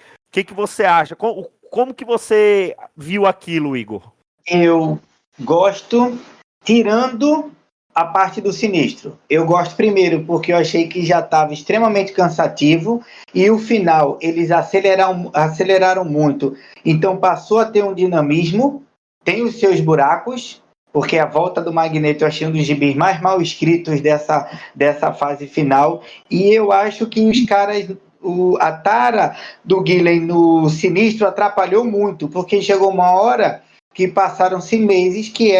você acha? Como que você viu aquilo, Igor? Eu gosto, tirando a parte do Sinistro. Eu gosto primeiro porque eu achei que já estava extremamente cansativo e o final eles aceleraram muito. Então passou a ter um dinamismo, tem os seus buracos, porque a volta do Magneto eu achei um dos gibis mais mal escritos dessa fase final. E eu acho que os caras, a tara do Gillen no Sinistro atrapalhou muito, porque chegou uma hora que passaram-se meses que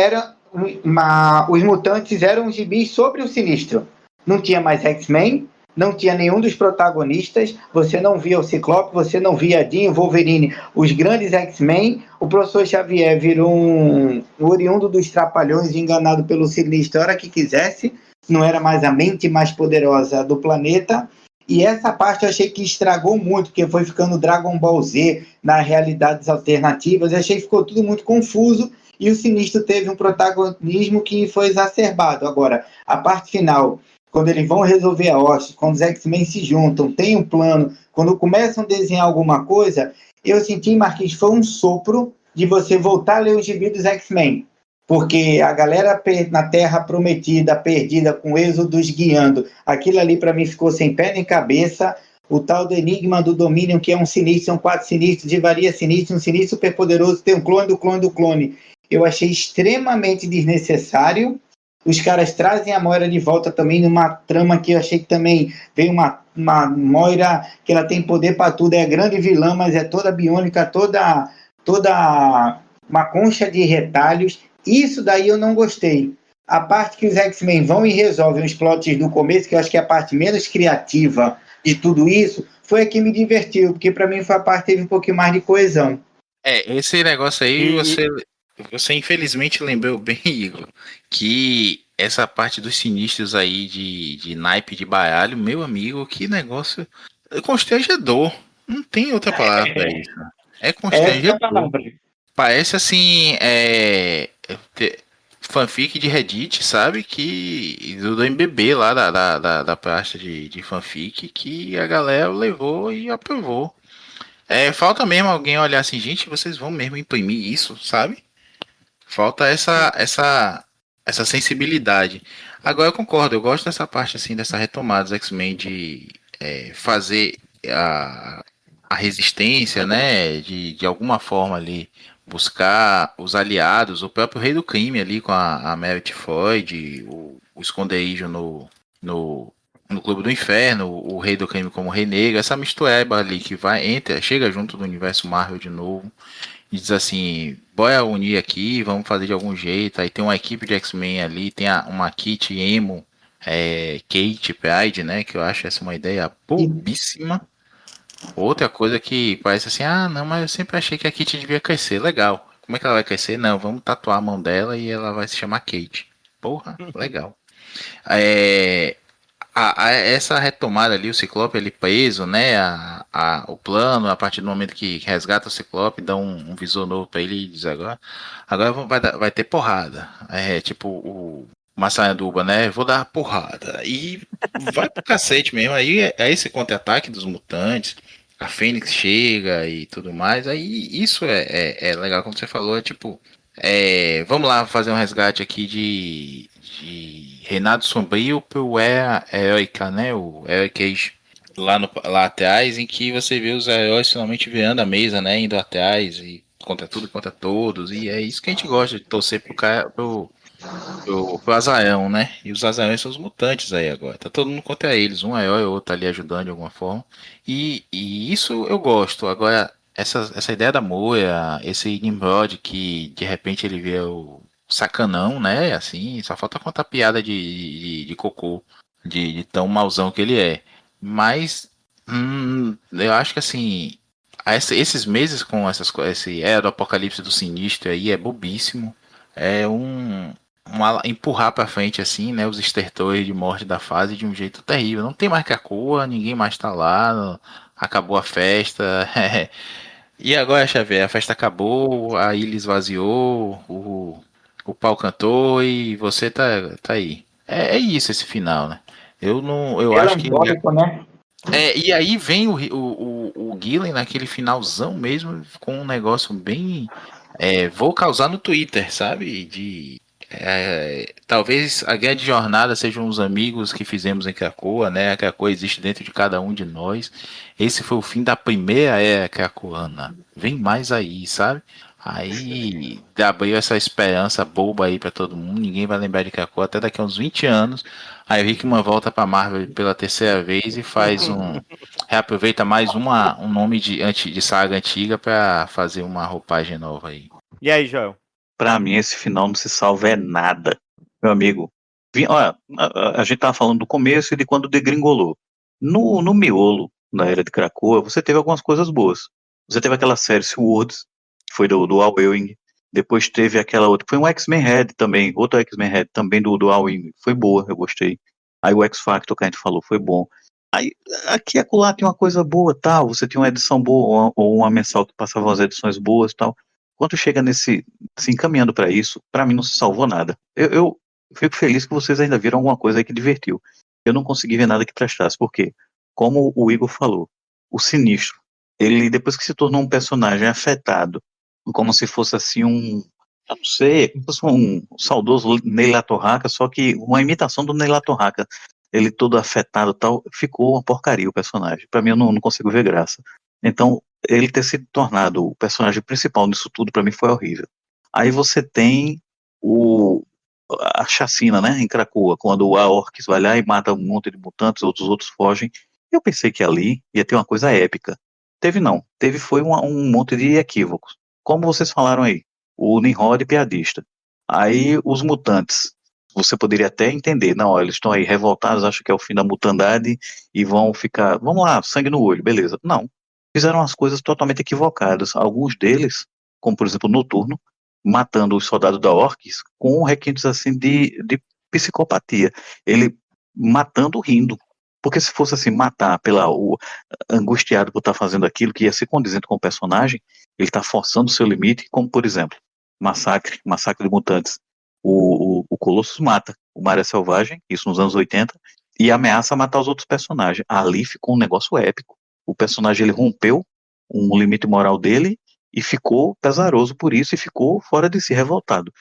os mutantes eram gibis sobre o Sinistro. Não tinha mais X-Men, não tinha nenhum dos protagonistas, você não via o Ciclope, você não via Jean, Wolverine, os grandes X-Men, o professor Xavier virou um oriundo dos Trapalhões, enganado pelo Sinistro a hora que quisesse, não era mais a mente mais poderosa do planeta, e essa parte eu achei que estragou muito, porque foi ficando Dragon Ball Z nas realidades alternativas, eu achei que ficou tudo muito confuso, e o Sinistro teve um protagonismo que foi exacerbado. Agora, a parte final, quando eles vão resolver a hoste, quando os X-Men se juntam, tem um plano, quando começam a desenhar alguma coisa, eu senti, Marquinhos, foi um sopro de você voltar a ler os gibi dos X-Men. Porque a galera na Terra Prometida, perdida, com êxodos guiando, aquilo ali para mim ficou sem pé nem cabeça. O tal do Enigma do Dominion, que é um sinistro, são 4 sinistros, de varia sinistro, um sinistro super poderoso, tem um clone do clone do clone. Eu achei extremamente desnecessário. Os caras trazem a Moira de volta também numa trama que eu achei que também veio uma Moira que ela tem poder para tudo, é a grande vilã, mas é toda biônica, toda uma concha de retalhos. Isso daí eu não gostei. A parte que os X-Men vão e resolvem os plots do começo, que eu acho que é a parte menos criativa de tudo isso, foi a que me divertiu, porque para mim foi a parte que teve um pouquinho mais de coesão. Esse negócio aí, você infelizmente lembrou bem, Igor, que essa parte dos sinistros aí de naipe de baralho, meu amigo, que negócio constrangedor. Não tem outra palavra pra isso. É constrangedor. Parece assim, fanfic de Reddit, sabe? Do MBB lá, da pasta de fanfic, que a galera levou e aprovou. Falta mesmo alguém olhar assim, gente, vocês vão mesmo imprimir isso, sabe? Falta essa sensibilidade. Agora eu concordo, eu gosto dessa parte assim, dessa retomada dos X-Men de fazer a resistência, né? De alguma forma ali buscar os aliados, o próprio Rei do Crime ali com a Meredith Floyd, o esconderijo no Clube do Inferno, o Rei do Crime como Rei Negro, essa mistureba ali que chega junto do universo Marvel de novo e diz assim, bora unir aqui, vamos fazer de algum jeito. Aí tem uma equipe de X-Men ali, tem uma Kit Emo Kate Pride, né? Que eu acho essa uma ideia bobíssima. Outra coisa que parece assim, ah, não, mas eu sempre achei que a Kate devia crescer. Legal. Como é que ela vai crescer? Não, vamos tatuar a mão dela e ela vai se chamar Kate. Porra, legal. É, essa retomada ali, o Ciclope ele preso, né? O plano, a partir do momento que resgata o Ciclope, dá um visor novo pra ele e diz agora vai ter porrada. Tipo o Massaranduba, né? Vou dar porrada. E vai pro cacete mesmo. Aí é esse contra-ataque dos mutantes. A Fênix chega e tudo mais. Aí isso é legal, como você falou. É tipo, vamos lá fazer um resgate aqui de Reinado Sombrio pro Era Heroica, né? O Heroic Age. Lá atrás, em que você vê os heróis finalmente virando a mesa, né? Indo atrás e contra tudo, contra todos. E é isso que a gente gosta de torcer pro Azarão, né? E os Azarões são os mutantes aí agora. Tá todo mundo contra eles, um herói ou outro ali ajudando de alguma forma. E isso eu gosto. Agora, essa ideia da Moira, esse Nimrod que de repente ele vê o sacanão, né? Assim, só falta contar piada de cocô, de tão mauzão que ele é. Mas eu acho que assim, esses meses com esse Era do Apocalipse do Sinistro aí é bobíssimo. É empurrar pra frente assim, né, os estertores de morte da fase de um jeito terrível. Não tem mais Krakoa, ninguém mais tá lá, acabou a festa. E agora, Xavier, a festa acabou, a ilha esvaziou, o pau cantou e você tá aí. É isso esse final, né? Eu não, eu acho que Melancólico, né? e aí vem o Gillen naquele finalzão mesmo com um negócio bem. Vou causar no Twitter, sabe? Talvez a grande jornada sejam os amigos que fizemos em Krakoa, né? A Krakoa existe dentro de cada um de nós. Esse foi o fim da primeira era krakoana. Vem mais aí, sabe? Aí abriu essa esperança boba aí pra todo mundo. Ninguém vai lembrar de Krakoa até daqui a uns 20 anos. Aí o Hickman volta pra Marvel pela terceira vez e faz reaproveita mais um nome de saga antiga pra fazer uma roupagem nova aí. E aí, Joel? Pra mim, esse final não se salva é nada. Meu amigo, olha, a gente tava falando do começo e de quando degringolou. No miolo, na era de Krakoa, você teve algumas coisas boas. Você teve aquela série Swords, que foi do Al Ewing. Depois teve aquela outra, foi um X-Men Red também, outro X-Men Red também do Al Ewing. Foi boa, eu gostei. Aí o X-Factor que a gente falou foi bom. Aí, aqui e acolá tem uma coisa boa, tal. Você tinha uma edição boa ou uma mensal que passava umas edições boas, tal. Quando chega se encaminhando para isso, para mim não se salvou nada. Eu fico feliz que vocês ainda viram alguma coisa aí que divertiu. Eu não consegui ver nada que prestasse, porque, como o Igor falou, o Sinistro, ele depois que se tornou um personagem afetado, como se fosse assim eu não sei, como se fosse um saudoso Neila Torraca, só que uma imitação do Neila Torraca, ele todo afetado e tal, ficou uma porcaria o personagem. Para mim eu não consigo ver graça. Então, ele ter se tornado o personagem principal nisso tudo, para mim foi horrível. Aí você tem a chacina, né, em Krakoa, quando a Orcs vai lá e mata um monte de mutantes, outros fogem. Eu pensei que ali ia ter uma coisa épica. Teve não. Teve foi um monte de equívocos. Como vocês falaram aí, o Nimrod piadista. Aí os mutantes. Você poderia até entender, não, eles estão aí revoltados, acham que é o fim da mutandade e vão ficar, vamos lá, sangue no olho, beleza. Não, fizeram as coisas totalmente equivocadas. Alguns deles, como por exemplo o Noturno, matando os soldados da Orcs com requintes assim de psicopatia. Ele matando rindo. Porque se fosse assim, matar angustiado por estar fazendo aquilo que ia ser condizente com o personagem, ele está forçando o seu limite, como por exemplo, Massacre de Mutantes. O Colossus mata o Maré Selvagem, isso nos anos 80, e ameaça matar os outros personagens. Ali ficou um negócio épico. O personagem ele rompeu um limite moral dele e ficou pesaroso por isso e ficou fora de si, revoltado.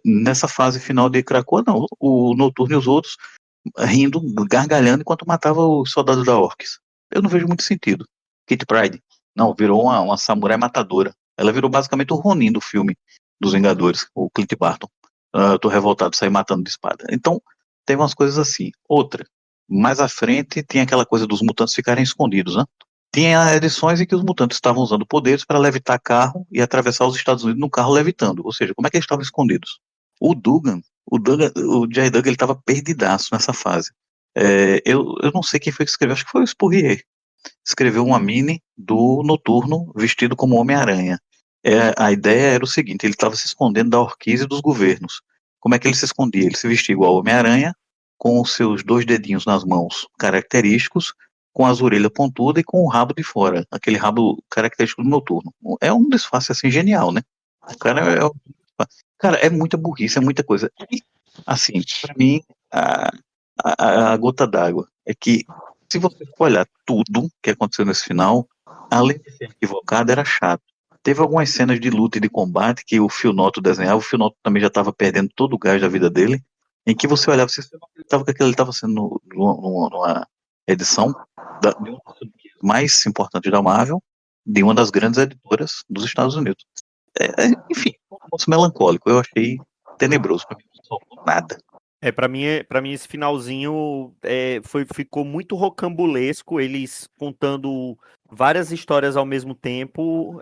Nessa fase final de Krakoa, não, o Noturno e os outros rindo, gargalhando enquanto matava os soldados da Orcs. Eu não vejo muito sentido. Kate Pride, não, virou uma samurai matadora. Ela virou basicamente o Ronin do filme dos Vingadores, o Clint Barton. Eu tô revoltado, sair matando de espada. Então, tem umas coisas assim. Outra, mais à frente tem aquela coisa dos mutantes ficarem escondidos, né? Tinha edições em que os mutantes estavam usando poderes para levitar carro e atravessar os Estados Unidos no carro levitando. Ou seja, como é que eles estavam escondidos? O Dugan, O Jerry Duggan, ele tava perdidaço nessa fase. Eu não sei quem foi que escreveu, acho que foi o Spurrier. Escreveu uma mini do Noturno vestido como Homem-Aranha. A ideia era o seguinte, ele estava se escondendo da orquídea dos governos. Como é que ele se escondia? Ele se vestia igual Homem-Aranha, com os seus 2 dedinhos nas mãos característicos, com as orelhas pontudas e com o rabo de fora, aquele rabo característico do Noturno. É um disfarce assim genial, né? O cara cara, é muita burrice, é muita coisa. E, assim, pra mim, a gota d'água é que, se você for olhar tudo que aconteceu nesse final, além de ser equivocado, era chato. Teve algumas cenas de luta e de combate que o Phil Noto desenhava, o Phil Noto também já estava perdendo todo o gás da vida dele, em que você olhava, você não acreditava que aquilo estava sendo numa edição de uma das mais importantes da Marvel, de uma das grandes editoras dos Estados Unidos. Enfim, um negócio melancólico, eu achei tenebroso, pra mim não salvou nada. Para mim esse finalzinho ficou muito rocambolesco, eles contando várias histórias ao mesmo tempo,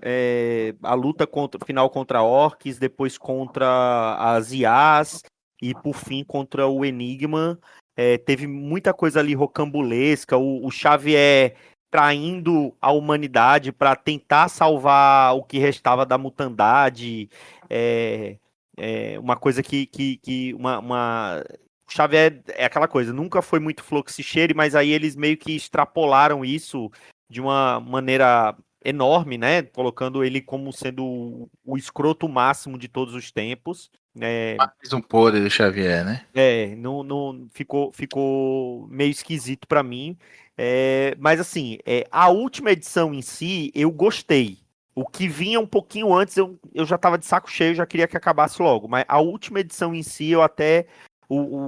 a luta final contra orcs, depois contra as IAs e por fim contra o Enigma. Teve muita coisa ali rocambolesca, o Xavier traindo a humanidade para tentar salvar o que restava da mutandade. Uma coisa o Xavier é aquela coisa, nunca foi muito fluxicheire, mas aí eles meio que extrapolaram isso de uma maneira enorme, né? Colocando ele como sendo o escroto máximo de todos os tempos. Mais um podre do Xavier, né? Não ficou meio esquisito para mim. Mas assim, a última edição em si, eu gostei. O que vinha um pouquinho antes, eu já tava de saco cheio, já queria que acabasse logo. Mas a última edição em si, eu até.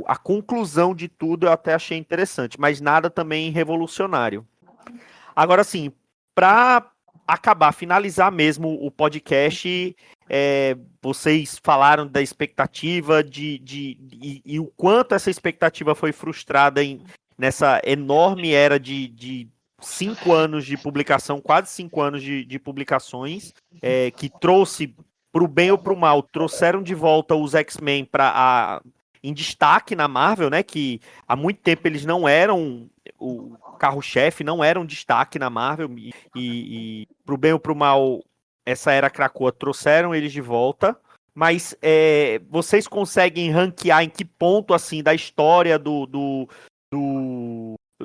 A conclusão de tudo eu até achei interessante, mas nada também revolucionário. Agora, assim, para acabar, finalizar mesmo o podcast, vocês falaram da expectativa e o quanto essa expectativa foi frustrada nessa enorme era de 5 anos de publicação, quase 5 anos de publicações, que trouxe, para o bem ou para o mal, trouxeram de volta os X-Men em destaque na Marvel, né? Que há muito tempo eles não eram o carro-chefe, não eram destaque na Marvel, e pro bem ou pro mal, essa era Krakoa trouxeram eles de volta. Mas vocês conseguem ranquear em que ponto assim da história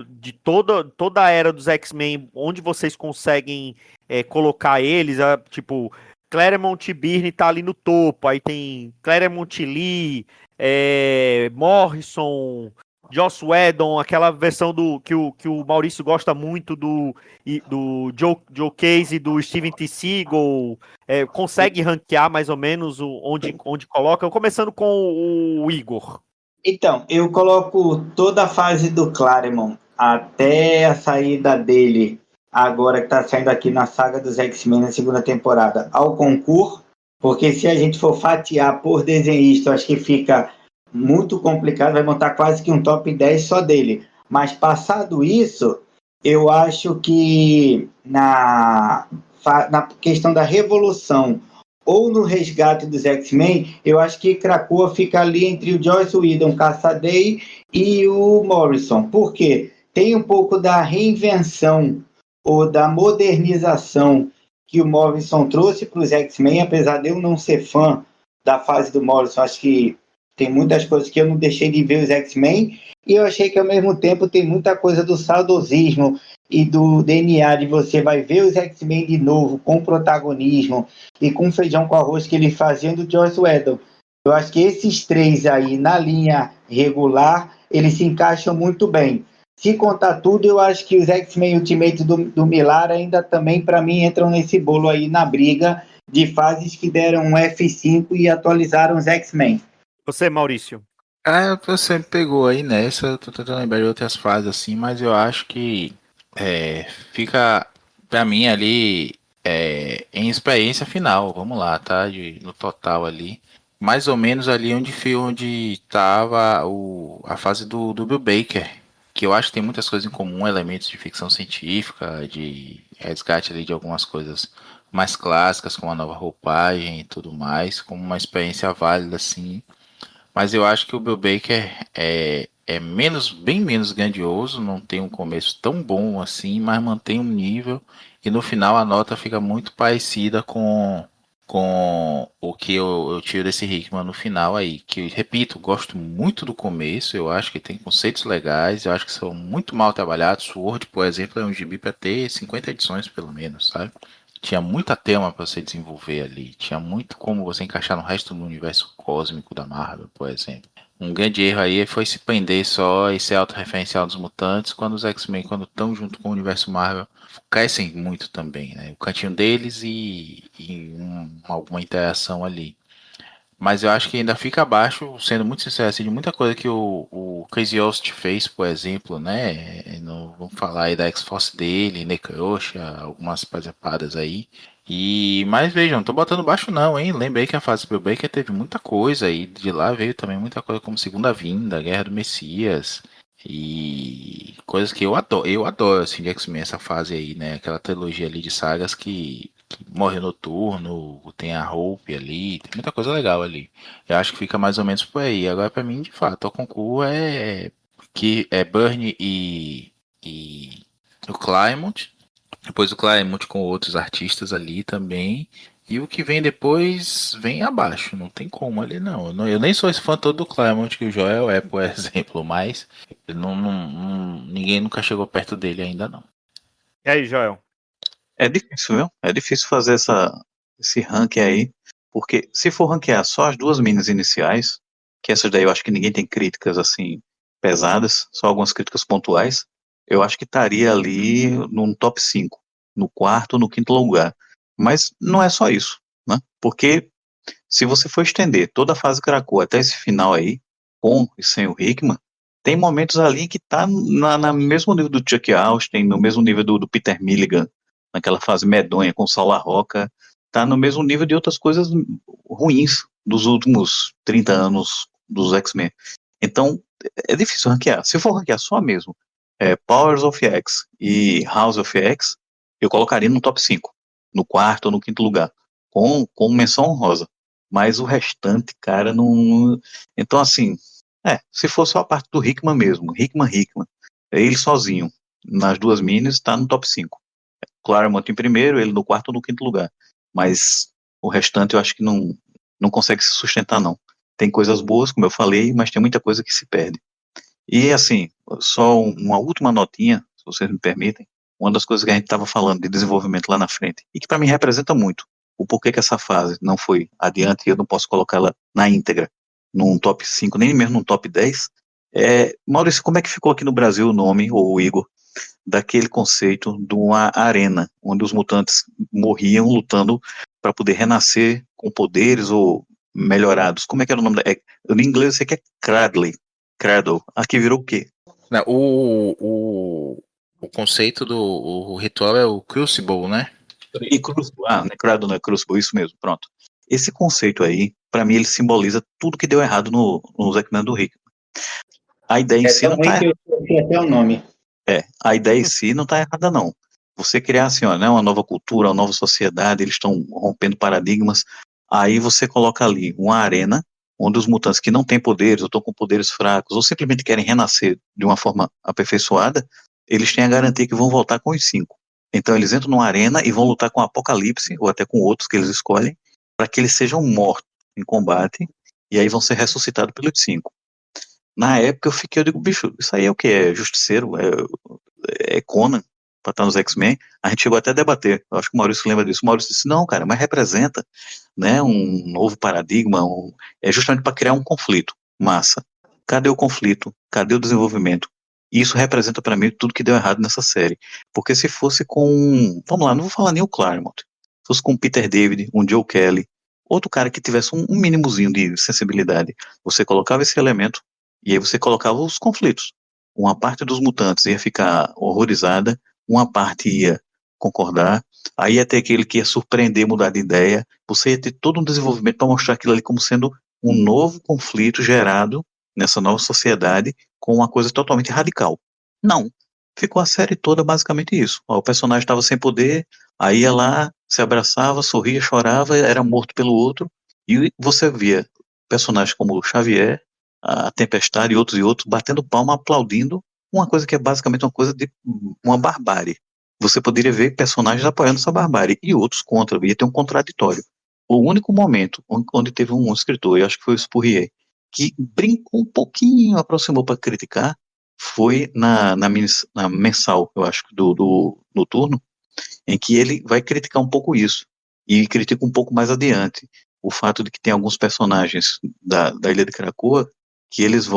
de toda a era dos X-Men, onde vocês conseguem colocar eles, tipo, Claremont e Byrne tá ali no topo, aí tem Claremont, Lee, Morrison, Joss Whedon, aquela versão que o Maurício gosta muito do Joe Casey, do Steven T. Seagal, consegue ranquear mais ou menos onde coloca? Começando com o Igor. Então, eu coloco toda a fase do Claremont até a saída dele, agora que está saindo aqui na saga dos X-Men na segunda temporada, ao concurso, porque se a gente for fatiar por desenhista, eu acho que fica muito complicado, vai montar quase que um top 10 só dele. Mas passado isso, eu acho que na questão da revolução ou no resgate dos X-Men, eu acho que Krakoa fica ali entre o Joss Whedon, Cassaday e o Morrison. Por quê? Tem um pouco da reinvenção ou da modernização que o Morrison trouxe para os X-Men, apesar de eu não ser fã da fase do Morrison, acho que tem muitas coisas que eu não deixei de ver os X-Men, e eu achei que ao mesmo tempo tem muita coisa do saudosismo e do DNA de você vai ver os X-Men de novo com protagonismo e com feijão com arroz que ele fazia do Joss Whedon. Eu acho que esses três aí na linha regular, eles se encaixam muito bem. Se contar tudo, eu acho que os X-Men Ultimate do Millar ainda também, para mim, entram nesse bolo aí na briga de fases que deram um F5 e atualizaram os X-Men. Você, Maurício? Você me pegou aí nessa, eu tô tentando lembrar de outras fases assim, mas eu acho que fica pra mim ali em experiência final, vamos lá, tá? No total ali. Mais ou menos ali onde tava a fase do Bill Baker, que eu acho que tem muitas coisas em comum, elementos de ficção científica, de resgate ali de algumas coisas mais clássicas, como a nova roupagem e tudo mais, como uma experiência válida assim. Mas eu acho que o Bill Baker é bem menos grandioso, não tem um começo tão bom assim, mas mantém um nível e no final a nota fica muito parecida com o que eu tiro desse Hickman no final aí. Que, repito, gosto muito do começo, eu acho que tem conceitos legais, eu acho que são muito mal trabalhados. Sword, por exemplo, é um gibi para ter 50 edições pelo menos, sabe? Tinha muita tema para você desenvolver ali. Tinha muito como você encaixar no resto do universo cósmico da Marvel, por exemplo. Um grande erro aí foi se prender só e ser autorreferencial dos mutantes, quando os X-Men, quando estão junto com o universo Marvel, crescem muito também, né? O cantinho deles e alguma interação ali. Mas eu acho que ainda fica abaixo, sendo muito sincero, assim, de muita coisa que o Crazy Host fez, por exemplo, né? Vamos falar aí da X-Force dele, Necrosha, algumas presepadas aí. Mas vejam, não tô botando baixo não, hein? Lembrei que a fase do Baker teve muita coisa aí. De lá veio também muita coisa como Segunda Vinda, Guerra do Messias. E coisas que eu adoro, assim, de X-Men, essa fase aí, né? Aquela trilogia ali de sagas que morre noturno, tem a Hope ali, tem muita coisa legal ali. Eu acho que fica mais ou menos por aí. Agora, pra mim, de fato, o concurso que é Burnie e o Claremont. Depois o Claremont com outros artistas ali também. E o que vem depois vem abaixo, não tem como ali não. Eu nem sou esse fã todo do Claremont que o Joel é, por exemplo, mas ninguém nunca chegou perto dele ainda não. E aí, Joel? É difícil, viu? É difícil fazer esse ranking aí, porque se for ranquear só as duas minis iniciais, que essas daí eu acho que ninguém tem críticas assim pesadas, só algumas críticas pontuais, eu acho que estaria ali num top 5, no quarto, no quinto lugar. Mas não é só isso, né? Porque se você for estender toda a fase Krakoa até esse final aí, com e sem o Hickman, tem momentos ali que tá na mesmo nível do Chuck Austin, no mesmo nível do Peter Milligan, naquela fase medonha com o Saul LaRocca, tá no mesmo nível de outras coisas ruins dos últimos 30 anos dos X-Men. Então, é difícil ranquear. Se for ranquear só mesmo Powers of X e House of X, eu colocaria no top 5, no quarto ou no quinto lugar, com menção honrosa. Mas o restante, cara, não. Então, assim, se for só a parte do Hickman mesmo, Hickman, ele sozinho, nas duas minis, tá no top 5. Claremont em primeiro, ele no quarto ou no quinto lugar. Mas o restante eu acho que não consegue se sustentar, não. Tem coisas boas, como eu falei, mas tem muita coisa que se perde. E, assim, só uma última notinha, se vocês me permitem, uma das coisas que a gente estava falando de desenvolvimento lá na frente, e que para mim representa muito o porquê que essa fase não foi adiante e eu não posso colocá-la na íntegra, num top 5 nem mesmo num top 10. Maurício, como é que ficou aqui no Brasil o nome, ou o Igor, daquele conceito de uma arena, onde os mutantes morriam lutando para poder renascer com poderes ou melhorados? Como é que era o nome em inglês eu sei que é Cradle. Aqui virou o quê? Não, o conceito o ritual é o Crucible, né? E Crucible, não é Cradle, não é Crucible, isso mesmo, pronto. Esse conceito aí, para mim, ele simboliza tudo que deu errado no X-Men do Rick. A ideia em É si tão não ruim tá que eu esqueci até o nome. a ideia em si não tá errada, não. Você criar assim, ó, né, uma nova cultura, uma nova sociedade, eles estão rompendo paradigmas, aí você coloca ali uma arena onde os mutantes que não têm poderes, ou estão com poderes fracos, ou simplesmente querem renascer de uma forma aperfeiçoada, eles têm a garantia que vão voltar com os 5. Então eles entram numa arena e vão lutar com o Apocalipse, ou até com outros que eles escolhem, para que eles sejam mortos em combate, e aí vão ser ressuscitados pelos 5. Na época eu digo, bicho, isso aí é o que? É Justiceiro? É Conan? Pra estar nos X-Men? A gente chegou até a debater, eu acho que o Maurício lembra disso. O Maurício disse, não, cara, mas representa, né, um novo paradigma, é justamente para criar um conflito. Massa. Cadê o conflito? Cadê o desenvolvimento? Isso representa para mim tudo que deu errado nessa série. Porque se fosse com, vamos lá, não vou falar nem o Claremont, se fosse com o Peter David, um Joe Kelly, outro cara que tivesse um mínimozinho de sensibilidade, você colocava esse elemento e aí você colocava os conflitos. Uma parte dos mutantes ia ficar horrorizada, uma parte ia concordar, aí ia ter aquele que ia surpreender, mudar de ideia, você ia ter todo um desenvolvimento para mostrar aquilo ali como sendo um novo conflito gerado nessa nova sociedade com uma coisa totalmente radical. Não. Ficou a série toda basicamente isso. Ó, o personagem estava sem poder, aí ia lá, se abraçava, sorria, chorava, era morto pelo outro, e você via personagens como o Xavier, a Tempestade e outros batendo palma, aplaudindo uma coisa que é basicamente uma coisa de uma barbárie. Você poderia ver personagens apoiando essa barbárie e outros contra, ia ter um contraditório. O único momento onde teve um escritor, eu acho que foi o Spurrier, que brincou um pouquinho, aproximou para criticar, foi na mensal, eu acho, do Noturno, em que ele vai criticar um pouco isso, e critica um pouco mais adiante, o fato de que tem alguns personagens da Ilha de Krakoa que eles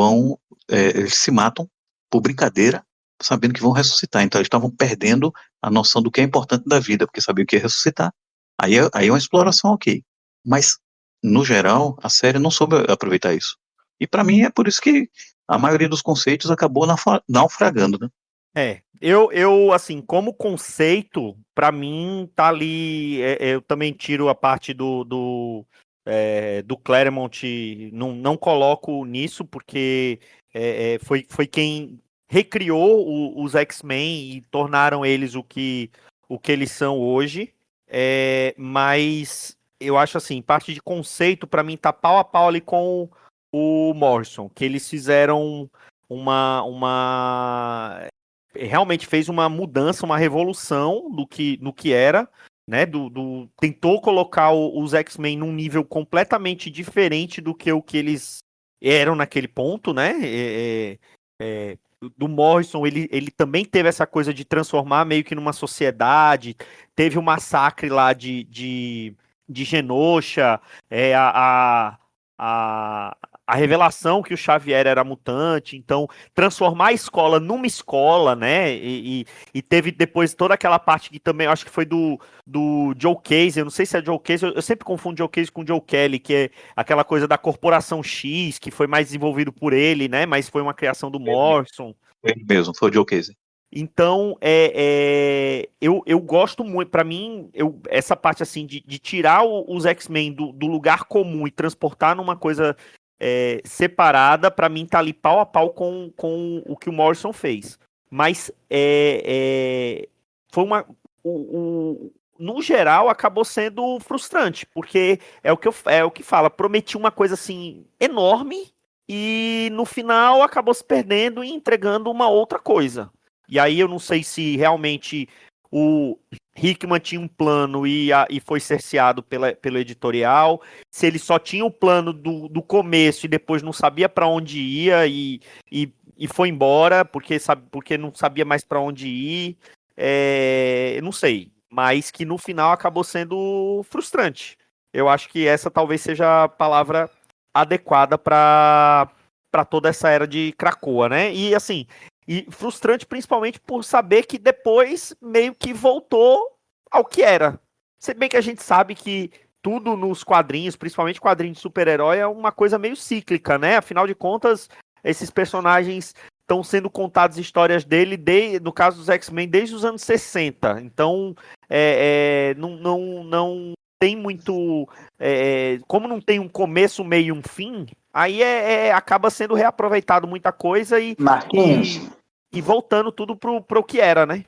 eles se matam por brincadeira, sabendo que vão ressuscitar, então eles estavam perdendo a noção do que é importante da vida, porque sabiam que ia ressuscitar. Aí é uma exploração ok, mas no geral a série não soube aproveitar isso, e para mim é por isso que a maioria dos conceitos acabou naufragando, né? Eu assim, como conceito, pra mim, tá ali. Eu também tiro a parte do Claremont, não coloco nisso, porque foi quem recriou os X-Men e tornaram eles o que eles são hoje. Mas eu acho assim, parte de conceito, pra mim, tá pau a pau ali com o Morrison, que eles fizeram uma realmente fez uma mudança, uma revolução no que era, né? Tentou colocar os X-Men num nível completamente diferente do que o que eles eram naquele ponto, né? Do Morrison, ele também teve essa coisa de transformar meio que numa sociedade. Teve o massacre lá de Genosha, a, a revelação que o Xavier era mutante, então transformar a escola numa escola, né? E teve depois toda aquela parte que também acho que foi do Joe Casey, eu não sei se é Joe Casey, eu sempre confundo Joe Casey com Joe Kelly, que é aquela coisa da Corporação X, que foi mais desenvolvido por ele, né? Mas foi uma criação do Morrison. Ele mesmo, foi o Joe Casey. Então, eu gosto muito, pra mim, essa parte assim de tirar os X-Men do lugar comum e transportar numa coisa separada, pra mim tá ali pau a pau com o que o Morrison fez. Mas foi no geral acabou sendo frustrante, porque é o que fala, prometi uma coisa assim enorme e no final acabou se perdendo e entregando uma outra coisa. E aí eu não sei se realmente o Hickman tinha um plano e foi cerceado pelo editorial, se ele só tinha o plano do começo e depois não sabia para onde ia e foi embora porque não sabia mais para onde ir. Eu não sei, mas que no final acabou sendo frustrante. Eu acho que essa talvez seja a palavra adequada para toda essa era de Krakoa, né? E assim, frustrante principalmente por saber que depois meio que voltou ao que era. Se bem que a gente sabe que tudo nos quadrinhos, principalmente quadrinhos de super-herói, é uma coisa meio cíclica, né? Afinal de contas, esses personagens estão sendo contadas histórias dele, no caso dos X-Men, desde os anos 60. Então, não tem muito... como não tem um começo, meio e um fim, aí acaba sendo reaproveitado muita coisa Marquinhos, e voltando tudo pro que era, né?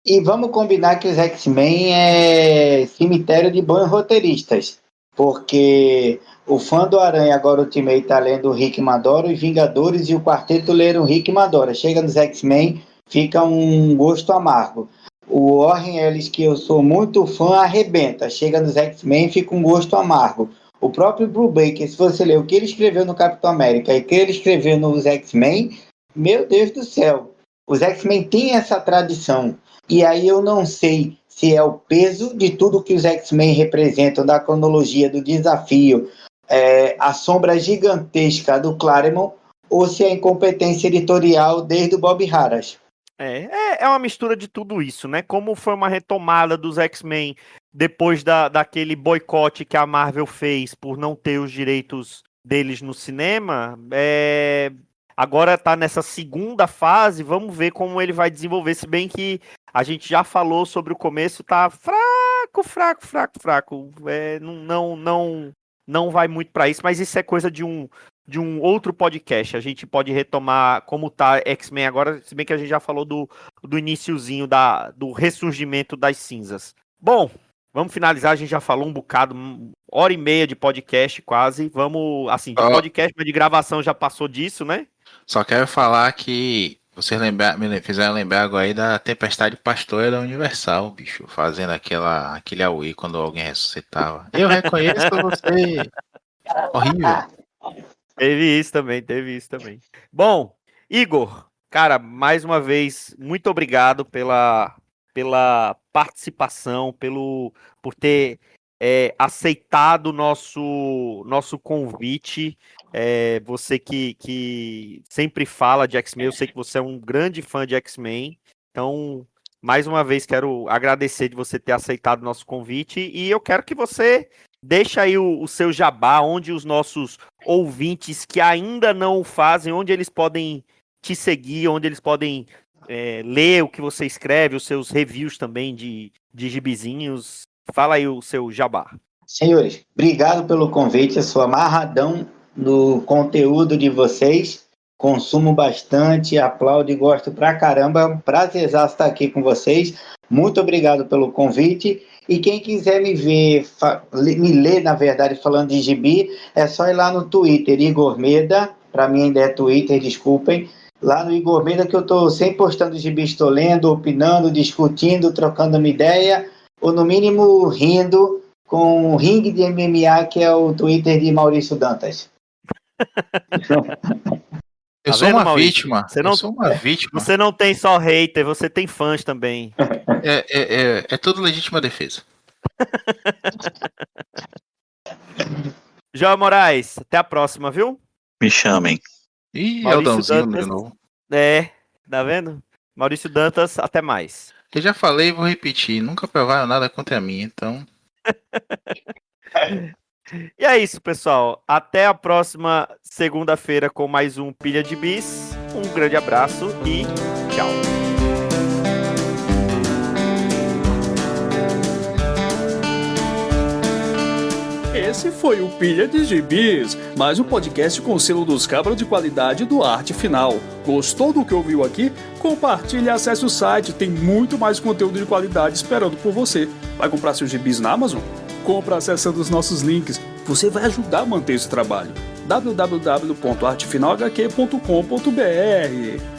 e vamos combinar que os X-Men é cemitério de bons roteiristas, porque o fã do Aranha agora Ultimate tá lendo o Rick Madora, os Vingadores e o Quarteto leram o Rick Madora. Chega nos X-Men, fica um gosto amargo. O Warren Ellis, que eu sou muito fã, arrebenta. Chega nos X-Men, fica um gosto amargo. O próprio Brubaker, se você ler o que ele escreveu no Capitão América e o que ele escreveu nos X-Men, meu Deus do céu. Os X-Men têm essa tradição. E aí eu não sei se é o peso de tudo que os X-Men representam, da cronologia, do desafio, a sombra gigantesca do Claremont, ou se é a incompetência editorial desde o Bob Harras. É uma mistura de tudo isso, né? Como foi uma retomada dos X-Men depois daquele boicote que a Marvel fez por não ter os direitos deles no cinema, agora tá nessa segunda fase, vamos ver como ele vai desenvolver, se bem que a gente já falou sobre o começo, tá fraco. Não vai muito para isso, mas isso é coisa de um outro podcast. A gente pode retomar como tá X-Men agora, se bem que a gente já falou do iniciozinho do ressurgimento das cinzas. Bom, Vamos finalizar, a gente já falou um bocado, 1h30 de podcast quase. Vamos, assim, de podcast, mas de gravação já passou disso, né? Só quero falar que vocês me fizeram lembrar agora aí da Tempestade Pastora da Universal, bicho, fazendo aquele auê quando alguém ressuscitava. Eu reconheço você. Horrível. Teve isso também. Bom, Igor, cara, mais uma vez, muito obrigado pela participação, por ter aceitado o nosso convite. Você que sempre fala de X-Men, eu sei que você é um grande fã de X-Men, então, mais uma vez, quero agradecer de você ter aceitado o nosso convite, e eu quero que você deixe aí o seu jabá, onde os nossos ouvintes que ainda não o fazem, onde eles podem te seguir, onde eles podem ler o que você escreve, os seus reviews também de gibizinhos. Fala aí o seu jabá. Senhores, obrigado pelo convite, eu sou amarradão no conteúdo de vocês, consumo bastante, aplaudo e gosto pra caramba, é um prazerzaço estar aqui com vocês, muito obrigado pelo convite, e quem quiser me ver, me ler, na verdade, falando de gibi, é só ir lá no Twitter, Igor Meda, pra mim ainda é Twitter, desculpem, lá no Igor Meda que eu tô sempre postando gibi, estou lendo, opinando, discutindo, trocando uma ideia, ou no mínimo rindo, com o ringue de MMA, que é o Twitter de Maurício Dantas. Eu sou vendo, uma Maurício? vítima. Você não- Eu sou uma vítima. Você não tem só hater, você tem fãs também. É tudo legítima defesa. João Moraes, até a próxima, viu? Me chamem. Ih, é o Maurício Dãozinho Dantas. de novo. Tá vendo? Maurício Dantas, até mais. Eu já falei e vou repetir. Nunca provaram nada contra mim, então. E é isso, pessoal. Até a próxima segunda-feira com mais um Pilha de Bis. Um grande abraço e tchau. Esse foi o Pilha de Gibis, mais um podcast com o selo dos cabras de qualidade do Arte Final. Gostou do que ouviu aqui? Compartilhe e acesse o site, tem muito mais conteúdo de qualidade esperando por você. Vai comprar seus gibis na Amazon? Compra acessando os nossos links. Você vai ajudar a manter esse trabalho. www.artefinalhq.com.br